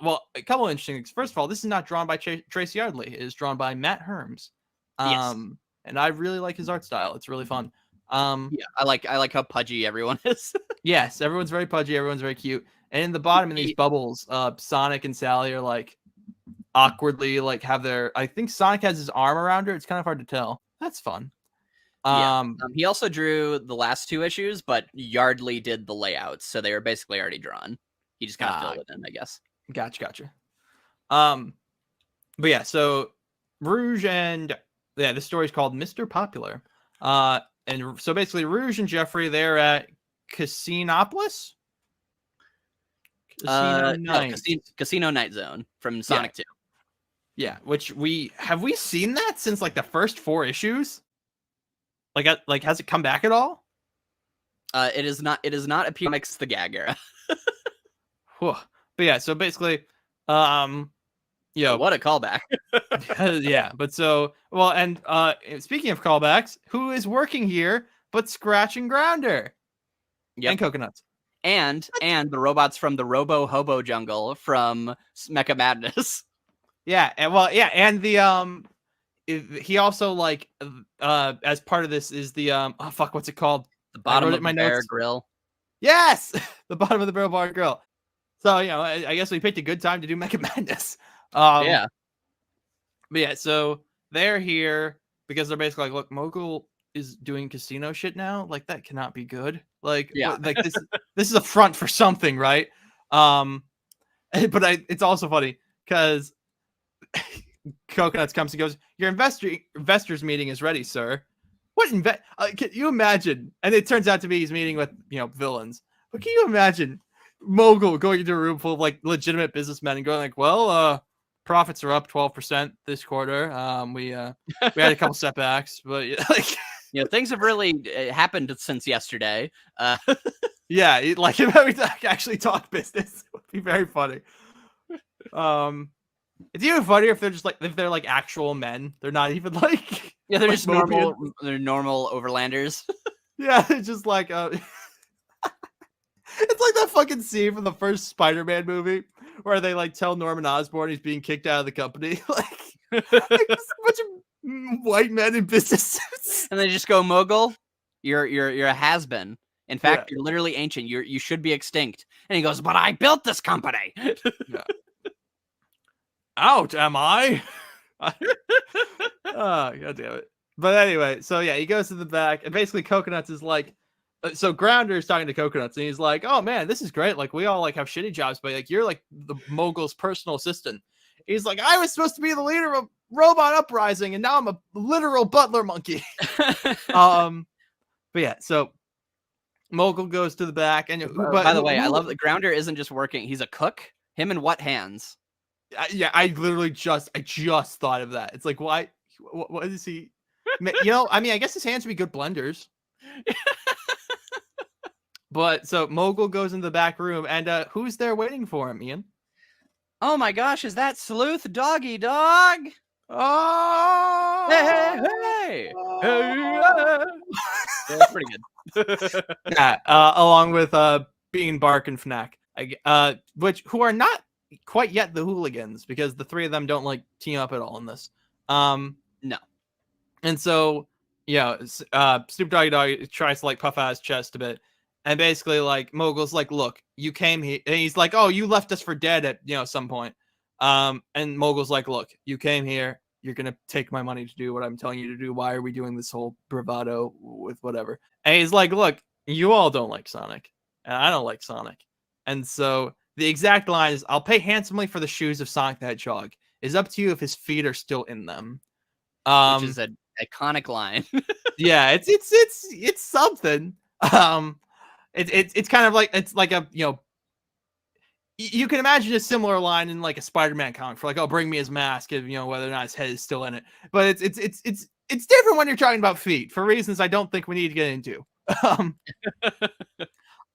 well, a couple of interesting things. First of all, this is not drawn by Tracy Yardley. It is drawn by Matt Herms. Yes. And I really like his art style. It's really fun. Yeah, I like how pudgy everyone is. Yes, everyone's very pudgy. Everyone's very cute. And in the bottom of these bubbles, Sonic and Sally are like awkwardly like have their. I think Sonic has his arm around her. It's kind of hard to tell. That's fun. He also drew the last two issues, but Yardley did the layouts, so they were basically already drawn. He just kind of filled it in, I guess. Gotcha. But yeah, so Rouge and the story's called Mr. Popular. And so basically Rouge and they're at Casinopolis. Casino Night Zone from Sonic 2. Yeah, which we seen that since like the first 4 issues? Like has it come back at all? It is not a PMX the gag era. But yeah, so basically, what a callback. Yeah, but so and speaking of callbacks, who is working here but Scratch and Grounder? Yep. And Coconuts. And the robots from the Robo Hobo Jungle from Mecha Madness. Yeah, and the he also like as part of this is the what's it called? The bottom of the bear grill. Yes, the bottom of the barrel bar grill. So I guess we picked a good time to do Mecha Madness. Yeah. But yeah, so they're here because they're basically like, look, Mogul is doing casino shit now. Like that cannot be good. Like, like this is a front for something, right? But it's also funny because Coconuts comes and goes, your investors meeting is ready, sir. What can you imagine? And it turns out to be he's meeting with villains. But can you imagine Mogul going into a room full of like legitimate businessmen and going like, well, profits are up 12% this quarter. We had a couple setbacks, but like things have really happened since yesterday. Yeah, like if we actually talk business, it would be very funny. It's even funnier if they're just like they're like actual men. They're not even like they're like just normal. They're normal overlanders. Yeah, it's just like it's like that fucking scene from the first Spider-Man movie where they like tell Norman Osborn he's being kicked out of the company. like just a bunch of white men in business suits, and they just go, Mogul, you're a has-been. In fact, you're literally ancient. You should be extinct. And he goes, but I built this company. Yeah. Out, am I? Oh, god damn it. But anyway, so yeah, he goes to the back, and basically Coconuts is like, So Grounder is talking to Coconuts, and he's like, "Oh man, this is great. Like we all like have shitty jobs, but like you're like the Mogul's personal assistant." He's like, "I was supposed to be the leader of Robot Uprising, and now I'm a literal butler monkey." But yeah, so Mogul goes to the back, and By the way, I love that Grounder isn't just working; he's a cook. Him and what hands? Yeah, I just thought of that. It's like, why? What is he? You know, I mean, I guess his hands would be good blenders. But so Mogul goes into the back room, and who's there waiting for him, Ian? Oh my gosh, is that Sleuth Doggy Dog? Oh, Hey! Yeah, that's pretty good. Yeah, along with Bean, Bark, and Fnac, who are not quite yet the hooligans, because the three of them don't like team up at all in this. No. And so, yeah, Snoop Doggy Dog tries to like puff out his chest a bit, and basically like Mogul's like, "Look, you came here," and he's like, "Oh, you left us for dead at some point." And Mogul's like, "Look, you came here. You're gonna take my money to do what I'm telling you to do. Why are we doing this whole bravado with whatever?" And he's like, "Look, you all don't like Sonic, and I don't like Sonic." And so the exact line is, "I'll pay handsomely for the shoes of Sonic the Hedgehog. It's up to you if his feet are still in them." Which is an iconic line. Yeah, it's something. It's kind of like, it's like a, you can imagine a similar line in like a Spider-Man comic for like, "Oh, bring me his mask," and whether or not his head is still in it. But it's different when you're talking about feet for reasons I don't think we need to get into.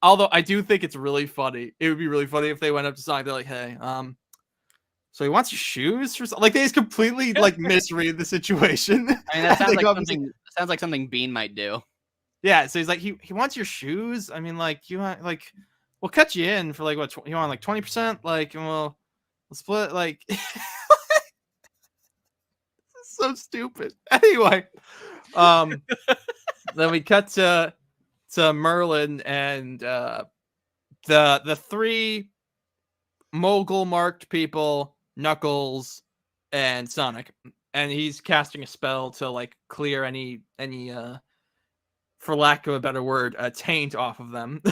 Although I do think it's really funny. It would be really funny if they went up to Sonic, they're like, "Hey, so he wants your shoes for something?" Like they just completely like misread the situation. I mean, that sounds like something Bean might do. Yeah, so he's like, he wants your shoes. I mean, like, you want, like, we'll cut you in for like what, you want, like 20%, like, and we'll split, like. So stupid. Anyway, then we cut to Merlin and the three Mogul marked people, Knuckles and Sonic, and he's casting a spell to like clear any for lack of a better word, taint off of them.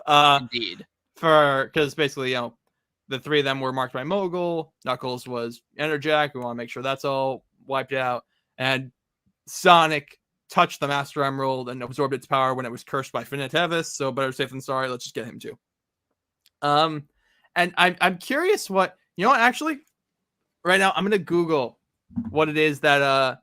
Indeed. Because basically, the three of them were marked by Mogul. Knuckles was Enerjack. We want to make sure that's all wiped out. And Sonic touched the Master Emerald and absorbed its power when it was cursed by Finitevis. So better safe than sorry. Let's just get him too. And I'm curious what, actually, right now I'm gonna Google what it is that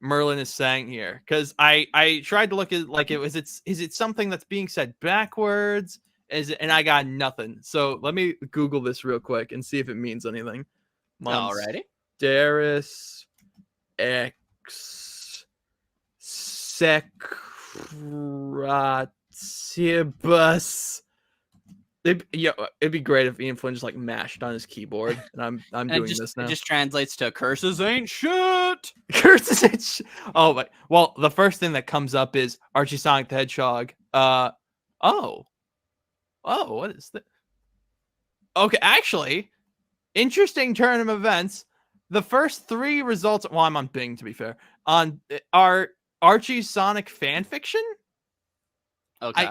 Merlin is saying here, because I tried to look at like is it something that's being said backwards? And I got nothing. So let me Google this real quick and see if it means anything. Alrighty. Monsteris X Secratibus. It'd be great if Ian Flynn just like mashed on his keyboard, and I'm doing this now. It just translates to "curses ain't shit." Curses ain't shit. Oh, but well, the first thing that comes up is Archie, Sonic the Hedgehog. Oh, what is that? Okay, actually, interesting turn of events. The first three results. Well, I'm on Bing, to be fair. Are Archie Sonic fan fiction. Okay.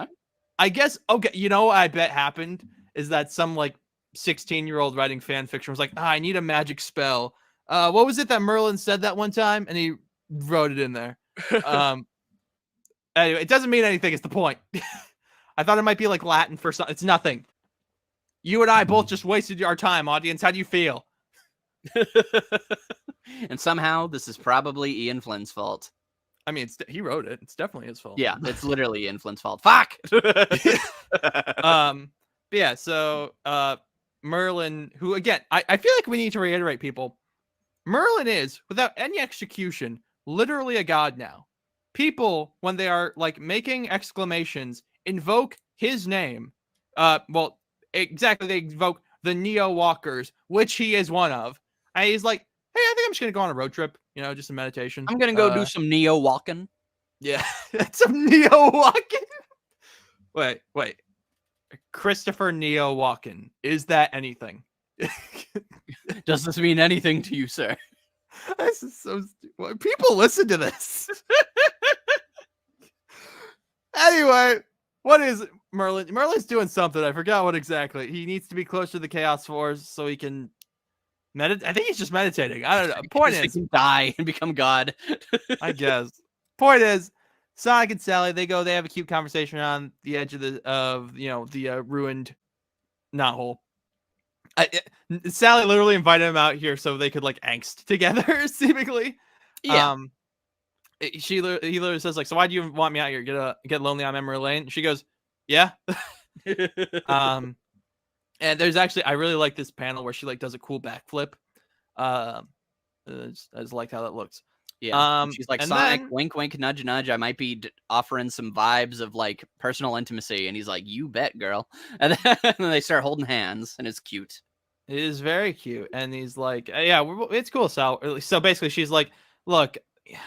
I guess, okay, what I bet happened is that some, like, 16-year-old writing fan fiction was like, I need a magic spell. What was it that Merlin said that one time? And he wrote it in there. Anyway, it doesn't mean anything, is the point. I thought it might be, like, Latin for something. It's nothing. You and I both just wasted our time, audience. How do you feel? And somehow, this is probably Ian Flynn's fault. I mean, he wrote it. It's definitely his fault. Yeah, it's literally Ian Flynn's fault. Fuck! But yeah, so Merlin, who, again, I feel like we need to reiterate, people, Merlin is, without any execution, literally a god now. People, when they are, like, making exclamations, invoke his name. Well, exactly, they invoke the Neo Walkers, which he is one of. And he's like, hey, I think I'm just going to go on a road trip, just a meditation. I'm going to go do some Neo walking. Yeah, some Neo walking. Wait. Christopher Neo Walken. Is that anything? Does this mean anything to you, sir? This is so stupid. People listen to this. Anyway, What is Merlin? Merlin's doing something. I forgot what exactly. He needs to be closer to the Chaos Force so he can meditate. I think he's just meditating. I don't know. Point He is, can die and become God. I guess. Point is, Sonic and Sally, they have a cute conversation on the edge of the ruined knothole. Sally literally invited him out here so they could like angst together, seemingly. Yeah. He literally says like, so why do you want me out here? Get lonely on memory lane? And she goes, yeah. And there's actually, I really like this panel where she like does a cool backflip. I just like how that looks. Yeah. She's like, Sonic, then, wink, wink, nudge, nudge. I might be offering some vibes of like personal intimacy. And he's like, you bet, girl. And then they start holding hands and it's cute. it is very cute. And he's like, yeah, it's cool. So basically she's like, look,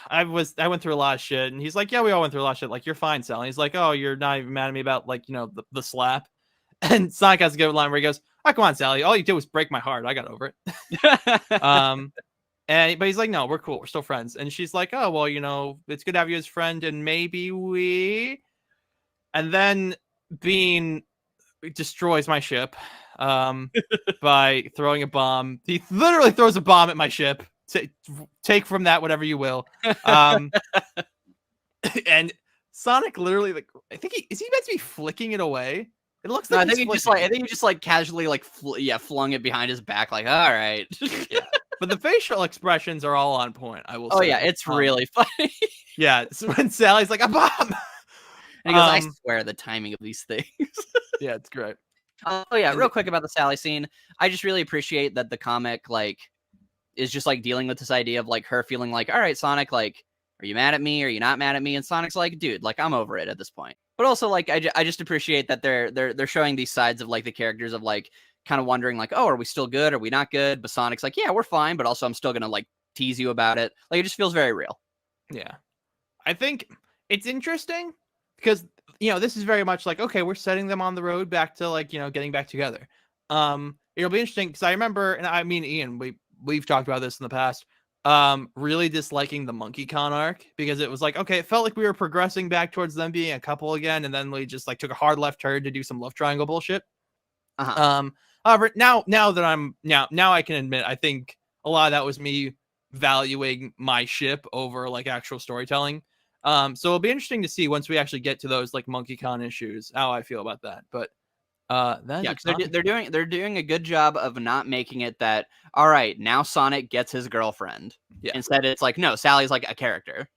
I went through a lot of shit. And he's like, yeah, we all went through a lot of shit. Like, you're fine, Sal. And he's like, oh, you're not even mad at me about like, the slap. And Sonic has a good line where he goes, oh, come on, Sally. All you did was break my heart. I got over it. But he's like, no, we're cool. We're still friends. And she's like, oh, well, it's good to have you as friend. And maybe and then Bean destroys my ship by throwing a bomb. He literally throws a bomb at my ship. Take from that whatever you will. And Sonic literally, like, I think is he meant to be flicking it away? It looks like I think he just like casually like flung it behind his back. Like, all right. Yeah. But the facial expressions are all on point. I will say. Oh yeah, it's really funny. Yeah, so when Sally's like a bomb, and he goes, I swear the timing of these things. Yeah, it's great. Oh yeah, real quick about the Sally scene. I just really appreciate that the comic like is just like dealing with this idea of like her feeling like, all right, Sonic, like, are you mad at me? Are you not mad at me? And Sonic's like, dude, like, I'm over it at this point. But also, like, I just appreciate that they're showing these sides of like the characters of like kind of wondering like, oh, are we still good? Are we not good? But Sonic's like, yeah, we're fine. But also, I'm still gonna like tease you about it. Like, it just feels very real. Yeah, I think it's interesting because this is very much like, okay, we're setting them on the road back to like getting back together. It'll be interesting because I remember, and I mean, Ian, we've talked about this in the past. Really disliking the Monkey Con arc because it was like, okay, it felt like we were progressing back towards them being a couple again, and then we just like took a hard left turn to do some love triangle bullshit. However, now I can admit, I think a lot of that was me valuing my ship over like actual storytelling. So it'll be interesting to see once we actually get to those like Monkey Con issues how I feel about that. But they're doing a good job of not making it that, all right, now Sonic gets his girlfriend. Yeah. Instead, it's like, no, Sally's like a character,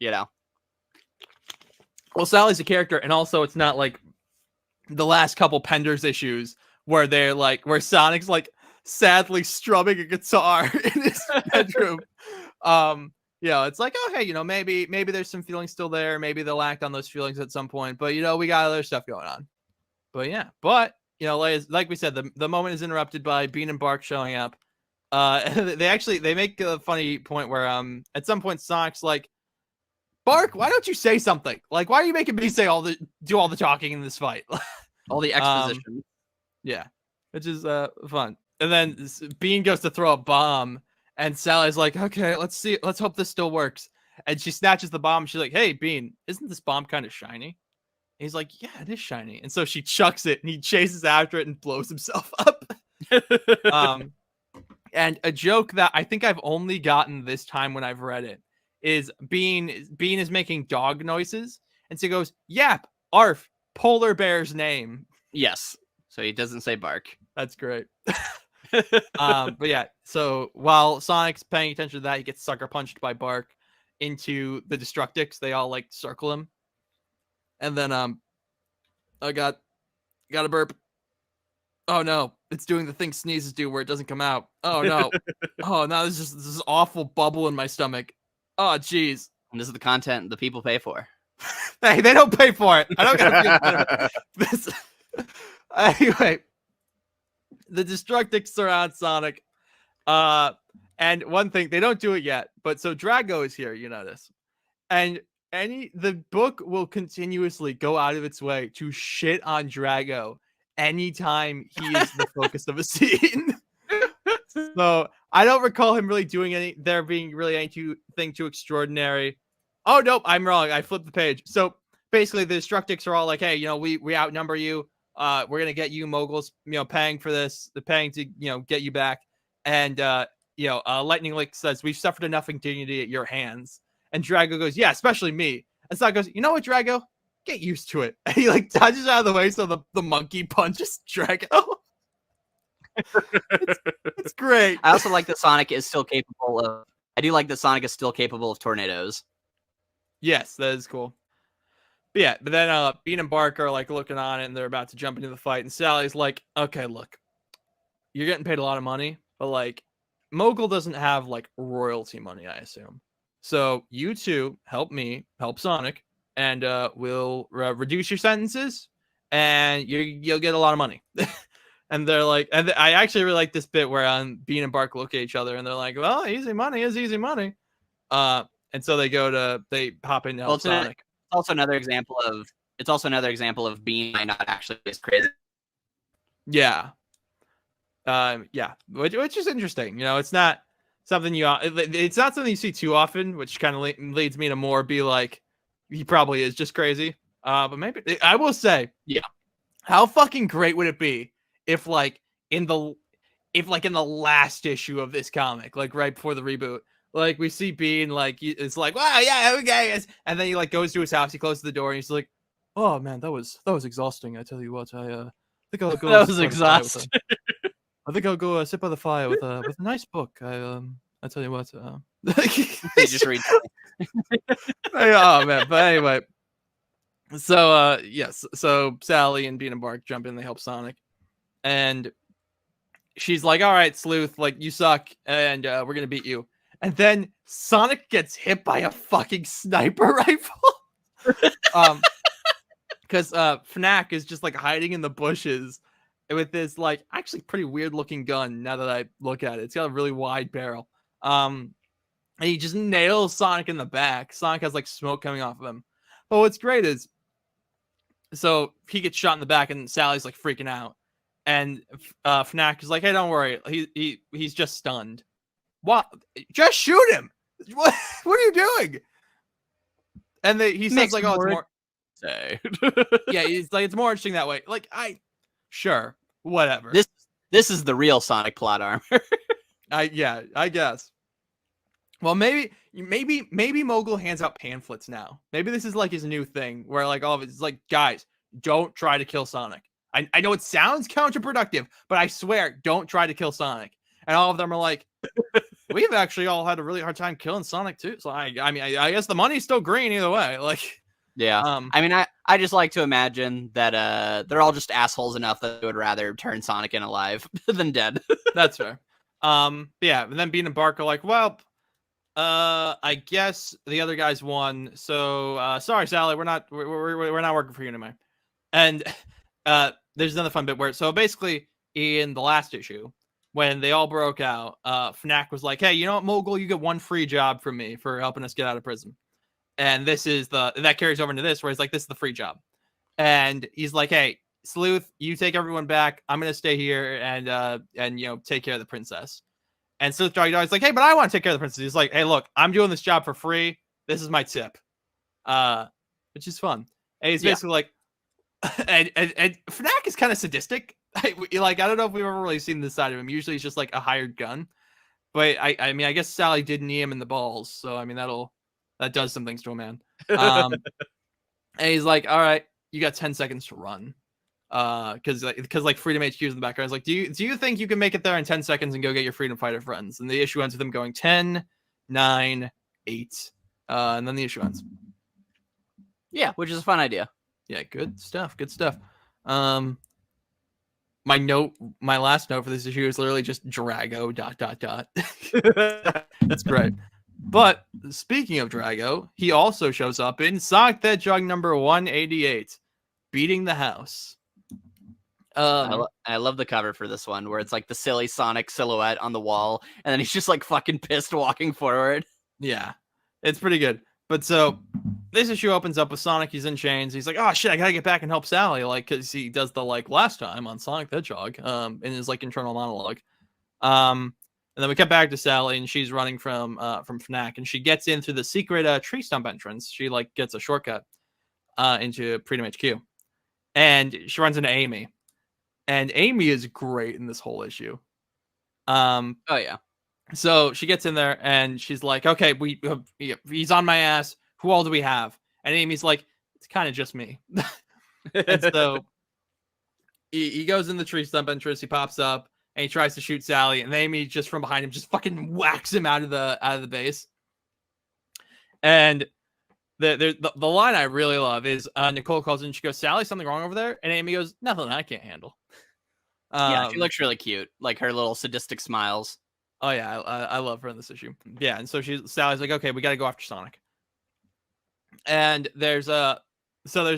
Well, Sally's a character, and also it's not like the last couple Penders issues where they're like where Sonic's like sadly strumming a guitar in his bedroom. It's like, okay, maybe there's some feelings still there. Maybe they'll act on those feelings at some point. But we got other stuff going on. But yeah, like we said, the moment is interrupted by Bean and Bark showing up. They make a funny point where at some point Sonic's like, Bark, why don't you say something? Like, why are you making me do all the talking in this fight? All the exposition. Yeah, which is fun. And then Bean goes to throw a bomb, and Sally's like, okay, let's see. Let's hope this still works. And she snatches the bomb. She's like, hey, Bean, isn't this bomb kind of shiny? He's like, yeah, it is shiny. And so she chucks it and he chases after it and blows himself up. And a joke that I think I've only gotten this time when I've read it is Bean is making dog noises. And so he goes, yap, arf, polar bear's name. Yes. So he doesn't say Bark. That's great. But yeah, so while Sonic's paying attention to that, he gets sucker punched by Bark into the Destructics. They all like circle him. And then I got a burp. Oh no, it's doing the thing sneezes do where it doesn't come out. Oh no. Oh no, this is awful bubble in my stomach. Oh jeez. And this is the content the people pay for. Hey, they don't pay for it. I don't gotta feel this. Anyway, the Destructics surround Sonic. And one thing, they don't do it yet, but so Drago is here, you notice. And the book will continuously go out of its way to shit on Drago anytime he is the focus of a scene. So I don't recall him really doing there being really anything too extraordinary. Oh nope, I'm wrong. I flipped the page. So basically the Destructics are all like, hey, we outnumber you. We're gonna get you moguls, paying for this, the paying to, get you back. And Lightning Lick says, we've suffered enough indignity at your hands. And Drago goes, yeah, especially me. And Sonic goes, you know what, Drago? Get used to it. And he like dodges out of the way so the monkey punches Drago. it's great. I also like that Sonic is still capable of. I do like that Sonic is still capable of tornadoes. Yes, that is cool. But then Bean and Bark are like looking on it, and they're about to jump into the fight, and Sally's like, okay, look, you're getting paid a lot of money, but like Mogul doesn't have like royalty money, I assume. So you two help me, help Sonic, and we'll reduce your sentences, and you'll get a lot of money. And they're like, and I actually really like this bit where Bean and Bark look at each other, and they're like, well, easy money is easy money. And so they hop in to help Sonic. It's also another example of Bean might not actually be as crazy. Yeah. Which is interesting. It's not something it's not something you see too often, which kind of leads me to more be like, he probably is just crazy. But maybe I will say, yeah, how fucking great would it be if in the last issue of this comic, like right before the reboot, like we see Bean, like it's like, wow, yeah, okay, and then he like goes to his house, he closes the door, and he's like, oh man, that was exhausting. I tell you what, I think I'll go. That was exhausting. I think I'll go sit by the fire with a nice book. I tell you what. You just read. Oh man, but anyway. So yes, so Sally and Bean and Bark jump in, they help Sonic, and she's like, all right, Sleuth, like you suck, and we're gonna beat you. And then Sonic gets hit by a fucking sniper rifle. Because Fnac is just like hiding in the bushes with this like actually pretty weird looking gun. Now that I look at it, it's got a really wide barrel. And he just nails Sonic in the back. Sonic has like smoke coming off of him. But what's great is, so he gets shot in the back, and Sally's like freaking out, and Fnac is like, hey, don't worry, he's just stunned. What? Just shoot him! What are you doing? And he says like, oh, it's more. Say. Yeah, he's like, it's more interesting that way. Like, sure, whatever. This is the real Sonic plot armor. I guess. Well, maybe Mogul hands out pamphlets now. Maybe this is like his new thing, where like all of it's like, guys, don't try to kill Sonic. I know it sounds counterproductive, but I swear, don't try to kill Sonic. And all of them are like, we've actually all had a really hard time killing Sonic too. So I guess the money's still green either way. Like, yeah. I mean, I just like to imagine that they're all just assholes enough that they would rather turn Sonic in alive than dead. That's fair. Yeah. And then Bean and Bark are like, well, I guess the other guys won. So sorry, Sally, we're not working for you anymore. And there's another fun bit where, so basically in the last issue, when they all broke out, Fnac was like, hey, you know what, Mogul, you get one free job from me for helping us get out of prison. And that carries over into this, where he's like, this is the free job. And he's like, hey, Sleuth, you take everyone back. I'm going to stay here and take care of the princess. And Sleuth Dog's like, hey, but I want to take care of the princess. He's like, hey, look, I'm doing this job for free. This is my tip. Which is fun. And he's basically like, and Fnac is kind of sadistic. I don't know if we've ever really seen this side of him. Usually he's just like a hired gun. But I mean, I guess Sally did knee him in the balls. So, I mean, that does some things to a man. And he's like, all right, you got 10 seconds to run. Because Freedom HQ is in the background. It's like, do you think you can make it there in 10 seconds and go get your freedom fighter friends? And the issue ends with them going 10, 9, 8. And then the issue ends. Yeah, which is a fun idea. Yeah, good stuff. My last note for this issue is literally just Drago ... That's great. But speaking of Drago, he also shows up in Sonic the Hedgehog number 188, beating the house. I love the cover for this one, where it's like the silly Sonic silhouette on the wall, and then he's just like fucking pissed walking forward. Yeah, it's pretty good. But so this issue opens up with Sonic. He's in chains. He's like, oh shit, I gotta get back and help Sally, like, because he does the like last time on Sonic the Hedgehog, in his like internal monologue. And then we cut back to Sally, and she's running from Fnac, and she gets in through the secret tree stump entrance. She like gets a shortcut. into Freedom HQ, and she runs into Amy, and Amy is great in this whole issue. Oh yeah. So she gets in there and she's like, "Okay, he's on my ass. Who all do we have?" And Amy's like, "It's kind of just me." And so he goes in the tree stump entrance. He pops up and he tries to shoot Sally, and Amy just from behind him just fucking whacks him out of the base. And the line I really love is Nicole calls in. She goes, "Sally, something wrong over there?" And Amy goes, "Nothing I can't handle." Yeah, she looks really cute, like her little sadistic smiles. Oh yeah, I love her in this issue. Yeah, and so Sally's like, "Okay, we got to go after Sonic." And there's a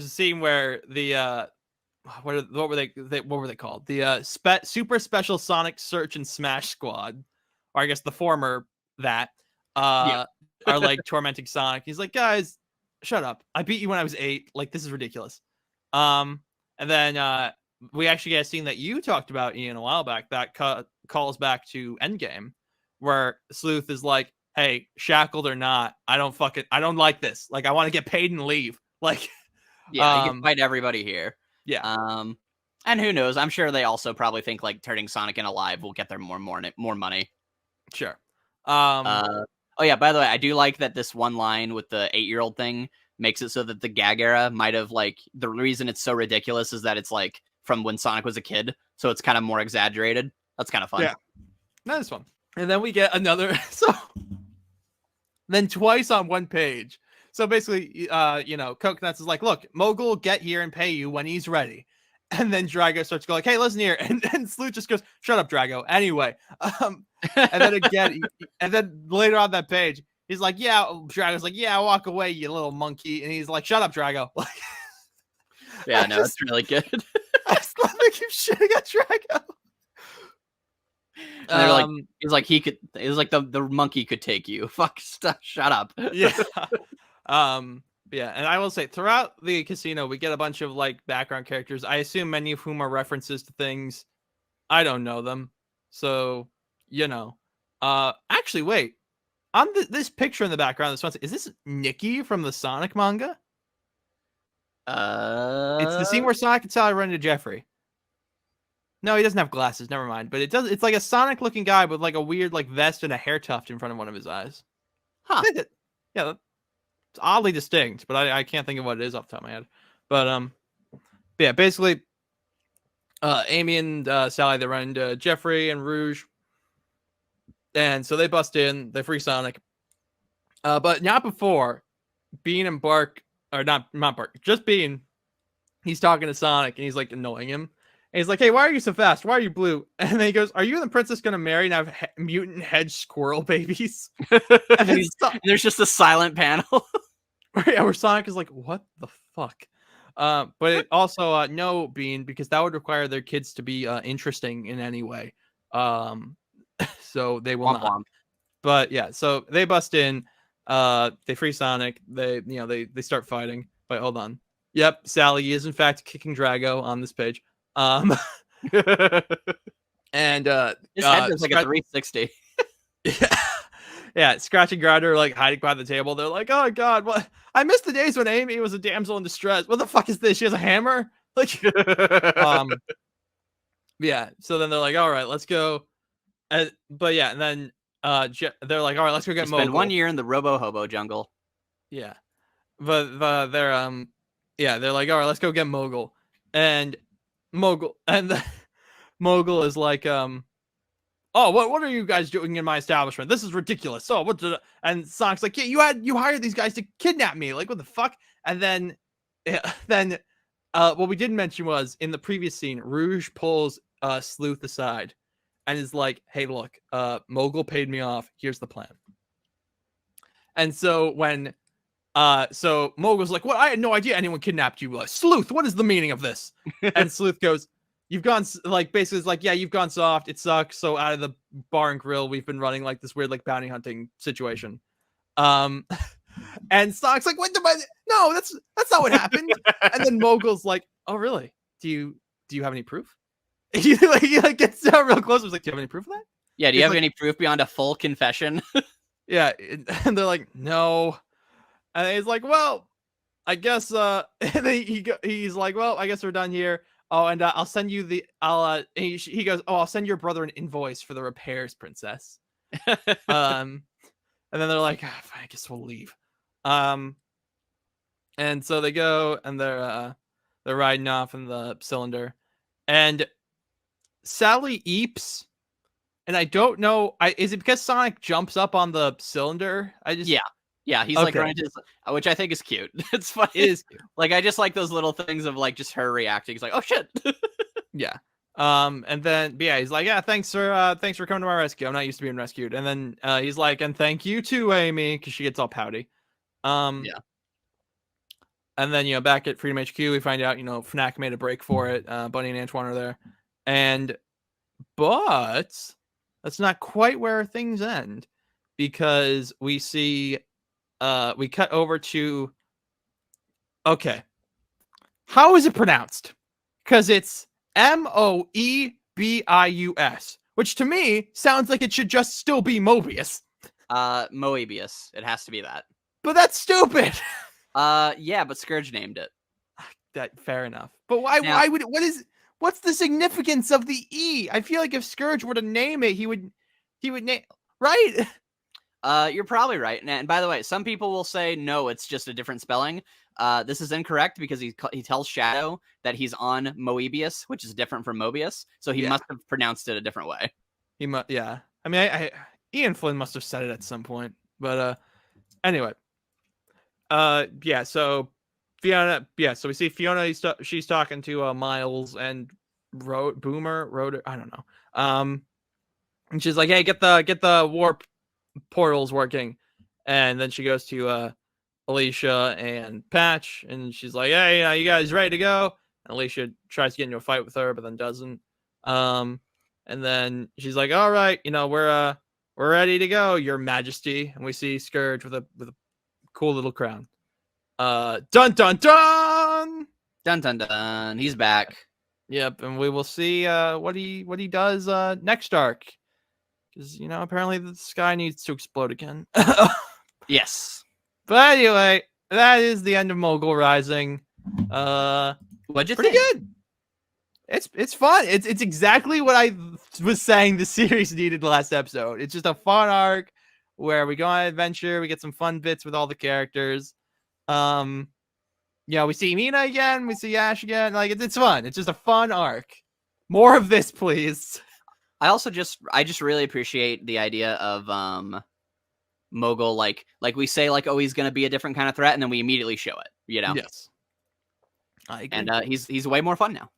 scene where the what were they called? The Super Special Sonic Search and Smash Squad, or I guess the former that are like tormenting Sonic. He's like, "Guys, shut up! I beat you when I was 8. Like, this is ridiculous." And then we actually get a scene that you talked about, Ian, a while back that calls back to Endgame, where Sleuth is like, "Hey, shackled or not, I don't like this. Like, I want to get paid and leave." Like, yeah, you can fight everybody here. Yeah. And who knows? I'm sure they also probably think like turning Sonic in alive will get them more money. Sure. Oh yeah, by the way, I do like that this one line with the 8-year-old thing makes it so that the gag era might have like the reason it's so ridiculous is that it's like from when Sonic was a kid, so it's kind of more exaggerated. That's kind of fun. Yeah, that is fun. And then we get another then twice on one page. So basically, Coconuts is like, "Look, Mogul will get here and pay you when he's ready." And then Drago starts to go like, "Hey, listen here." And Sleuth just goes, "Shut up, Drago." Anyway, and then again, and then later on that page, he's like, "Yeah." Drago's like, "Yeah, walk away, you little monkey." And he's like, "Shut up, Drago." Yeah, no, it's really good. I just love to keep shitting at Drago. And they're like, he's like the monkey could take you. Fuck, shut up. Yeah. Yeah, and I will say throughout the casino we get a bunch of like background characters. I assume many of whom are references to things I don't know them. So, actually wait. On this picture in the background, is this Nikki from the Sonic manga? It's the scene where Sonic and Sally run into Jeffrey. No, he doesn't have glasses. Never mind. But it's like a Sonic-looking guy with like a weird like vest and a hair tuft in front of one of his eyes. Huh. Yeah, it's oddly distinct, but I can't think of what it is off the top of my head. But yeah, basically, Amy and Sally, they run into Jeffrey and Rouge, and so they bust in, they free Sonic, but not before Bean and Bark, or not Bark, just Bean. He's talking to Sonic and he's like annoying him. And he's like, "Hey, why are you so fast? Why are you blue?" And then he goes, "Are you and the princess gonna marry and have mutant hedge squirrel babies?" And then there's just a silent panel. Where Sonic is like, "What the fuck?" But it also no, Bean, because that would require their kids to be interesting in any way. So they will not. But yeah, so they bust in, they free Sonic, they start fighting. But hold on. Yep, Sally is in fact kicking Drago on this page. And his head is like a 360. Yeah, Scratch and Grinder are like hiding behind the table. They're like, "Oh god, what? I miss the days when Amy was a damsel in distress. What the fuck is this? She has a hammer?" Like, yeah. So then they're like, "All right, let's go." But yeah, and then they're like, "All right, let's go get Mogul." Spend 1 year in the Robo Hobo jungle. Yeah, but they're like, "All right, let's go get Mogul," and Mogul is like, "Oh, what are you guys doing in my establishment? This is ridiculous." "Oh, and Sonic's like, "Yeah, you hired these guys to kidnap me. Like, what the fuck?" And then what we didn't mention was in the previous scene, Rouge pulls Sleuth aside and is like, "Hey, look, Mogul paid me off. Here's the plan." And so when so Mogul's like, "What? I had no idea anyone kidnapped you. Sleuth, what is the meaning of this?" And Sleuth goes, "You've gone," like, basically it's like, "Yeah, you've gone soft. It sucks. So out of the bar and grill, we've been running like this weird like bounty hunting situation." And Sonic's like, no, that's not what happened." And then Mogul's like, "Oh, really? Do you have any proof?" He gets down real close. He's like, "Do you have any proof of that?" Yeah, do you have any proof beyond a full confession? Yeah, and they're like, "No." And he's like, "Well, I guess and then he's like, well, I guess we're done here. Oh, and I'll send you the he goes, oh, I'll send your brother an invoice for the repairs, princess. And then they're like, ah, fine, I guess we'll leave. And so they go and they're riding off in the cylinder, and Sally eeps, and I don't know, is it because Sonic jumps up on the cylinder? Yeah, he's like running to his, which I think is cute. It's funny. It is cute. Like, I just like those little things of like just her reacting. It's like, oh shit. Yeah. And then yeah, he's like, yeah, thanks for coming to my rescue. I'm not used to being rescued. And then he's like, and thank you too, Amy, because she gets all pouty. Yeah. And then back at Freedom HQ, we find out Fnac made a break for it. Bunny and Antoine are there, but that's not quite where things end, because we see we cut over to, okay, how is it pronounced? Because it's Moebius, which to me sounds like it should just still be Mobius. Moebius. It has to be that. But that's stupid. Yeah, but Scourge named it. That fair enough. But why would what's the significance of the E? I feel like if Scourge were to name it, he would name, right? You're probably right. And by the way, some people will say no, it's just a different spelling. This is incorrect because he tells Shadow that he's on Moebius, which is different from Mobius. So he must have pronounced it a different way. He must, yeah. I mean, Ian Flynn must have said it at some point. But anyway, yeah. So Fiona, yeah. So we see Fiona. She's talking to Miles and Rotor. I don't know. And she's like, hey, get the warp portals working. And then she goes to Alicia and Patch, and she's like, hey, you guys ready to go? And Alicia tries to get into a fight with her, but then doesn't. And then she's like, all right, we're ready to go, Your Majesty. And we see Scourge with a cool little crown. Dun dun dun! Dun dun dun. He's back. Yep, and we will see what he does next arc. Because apparently the sky needs to explode again. Yes. But anyway, that is the end of Mogul Rising. What'd you pretty think? Good. It's fun. It's exactly what I was saying the series needed last episode. It's just a fun arc where we go on an adventure, we get some fun bits with all the characters. We see Mina again, we see Ash again. Like it's fun. It's just a fun arc. More of this, please. I just really appreciate the idea of Mogul, like we say, like, oh, he's gonna be a different kind of threat, and then we immediately show it, Yes. I agree. And he's way more fun now.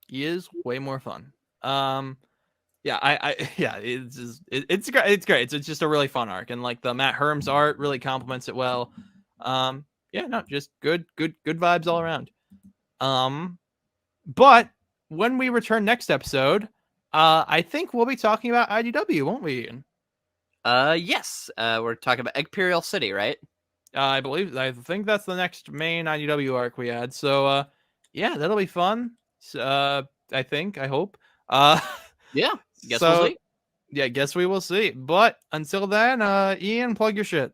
He is way more fun. Yeah, it's great. It's great. It's just a really fun arc, and like the Matt Herm's art really complements it well. Just good vibes all around. But when we return next episode, I think we'll be talking about IDW, won't we, Ian? Yes. We're talking about Imperial City, right? I think that's the next main IDW arc we had. So, yeah, that'll be fun. I hope. Yeah. We'll see. Yeah, guess we will see. But until then, Ian, plug your shit.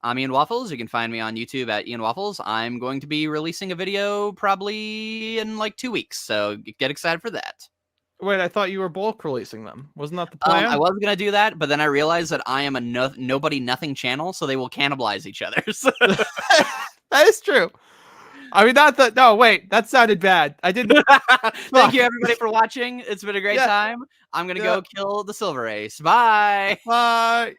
I'm Ian Waffles. You can find me on YouTube at Ian Waffles. I'm going to be releasing a video probably in like 2 weeks, so get excited for that. Wait, I thought you were bulk releasing them. Wasn't that the plan? I was going to do that, but then I realized that I am a nobody nothing channel, so they will cannibalize each other. That is true. I mean, no, wait, that sounded bad. I didn't. Thank you, everybody, for watching. It's been a great time. I'm going to go kill the Silver Ace. Bye. Bye.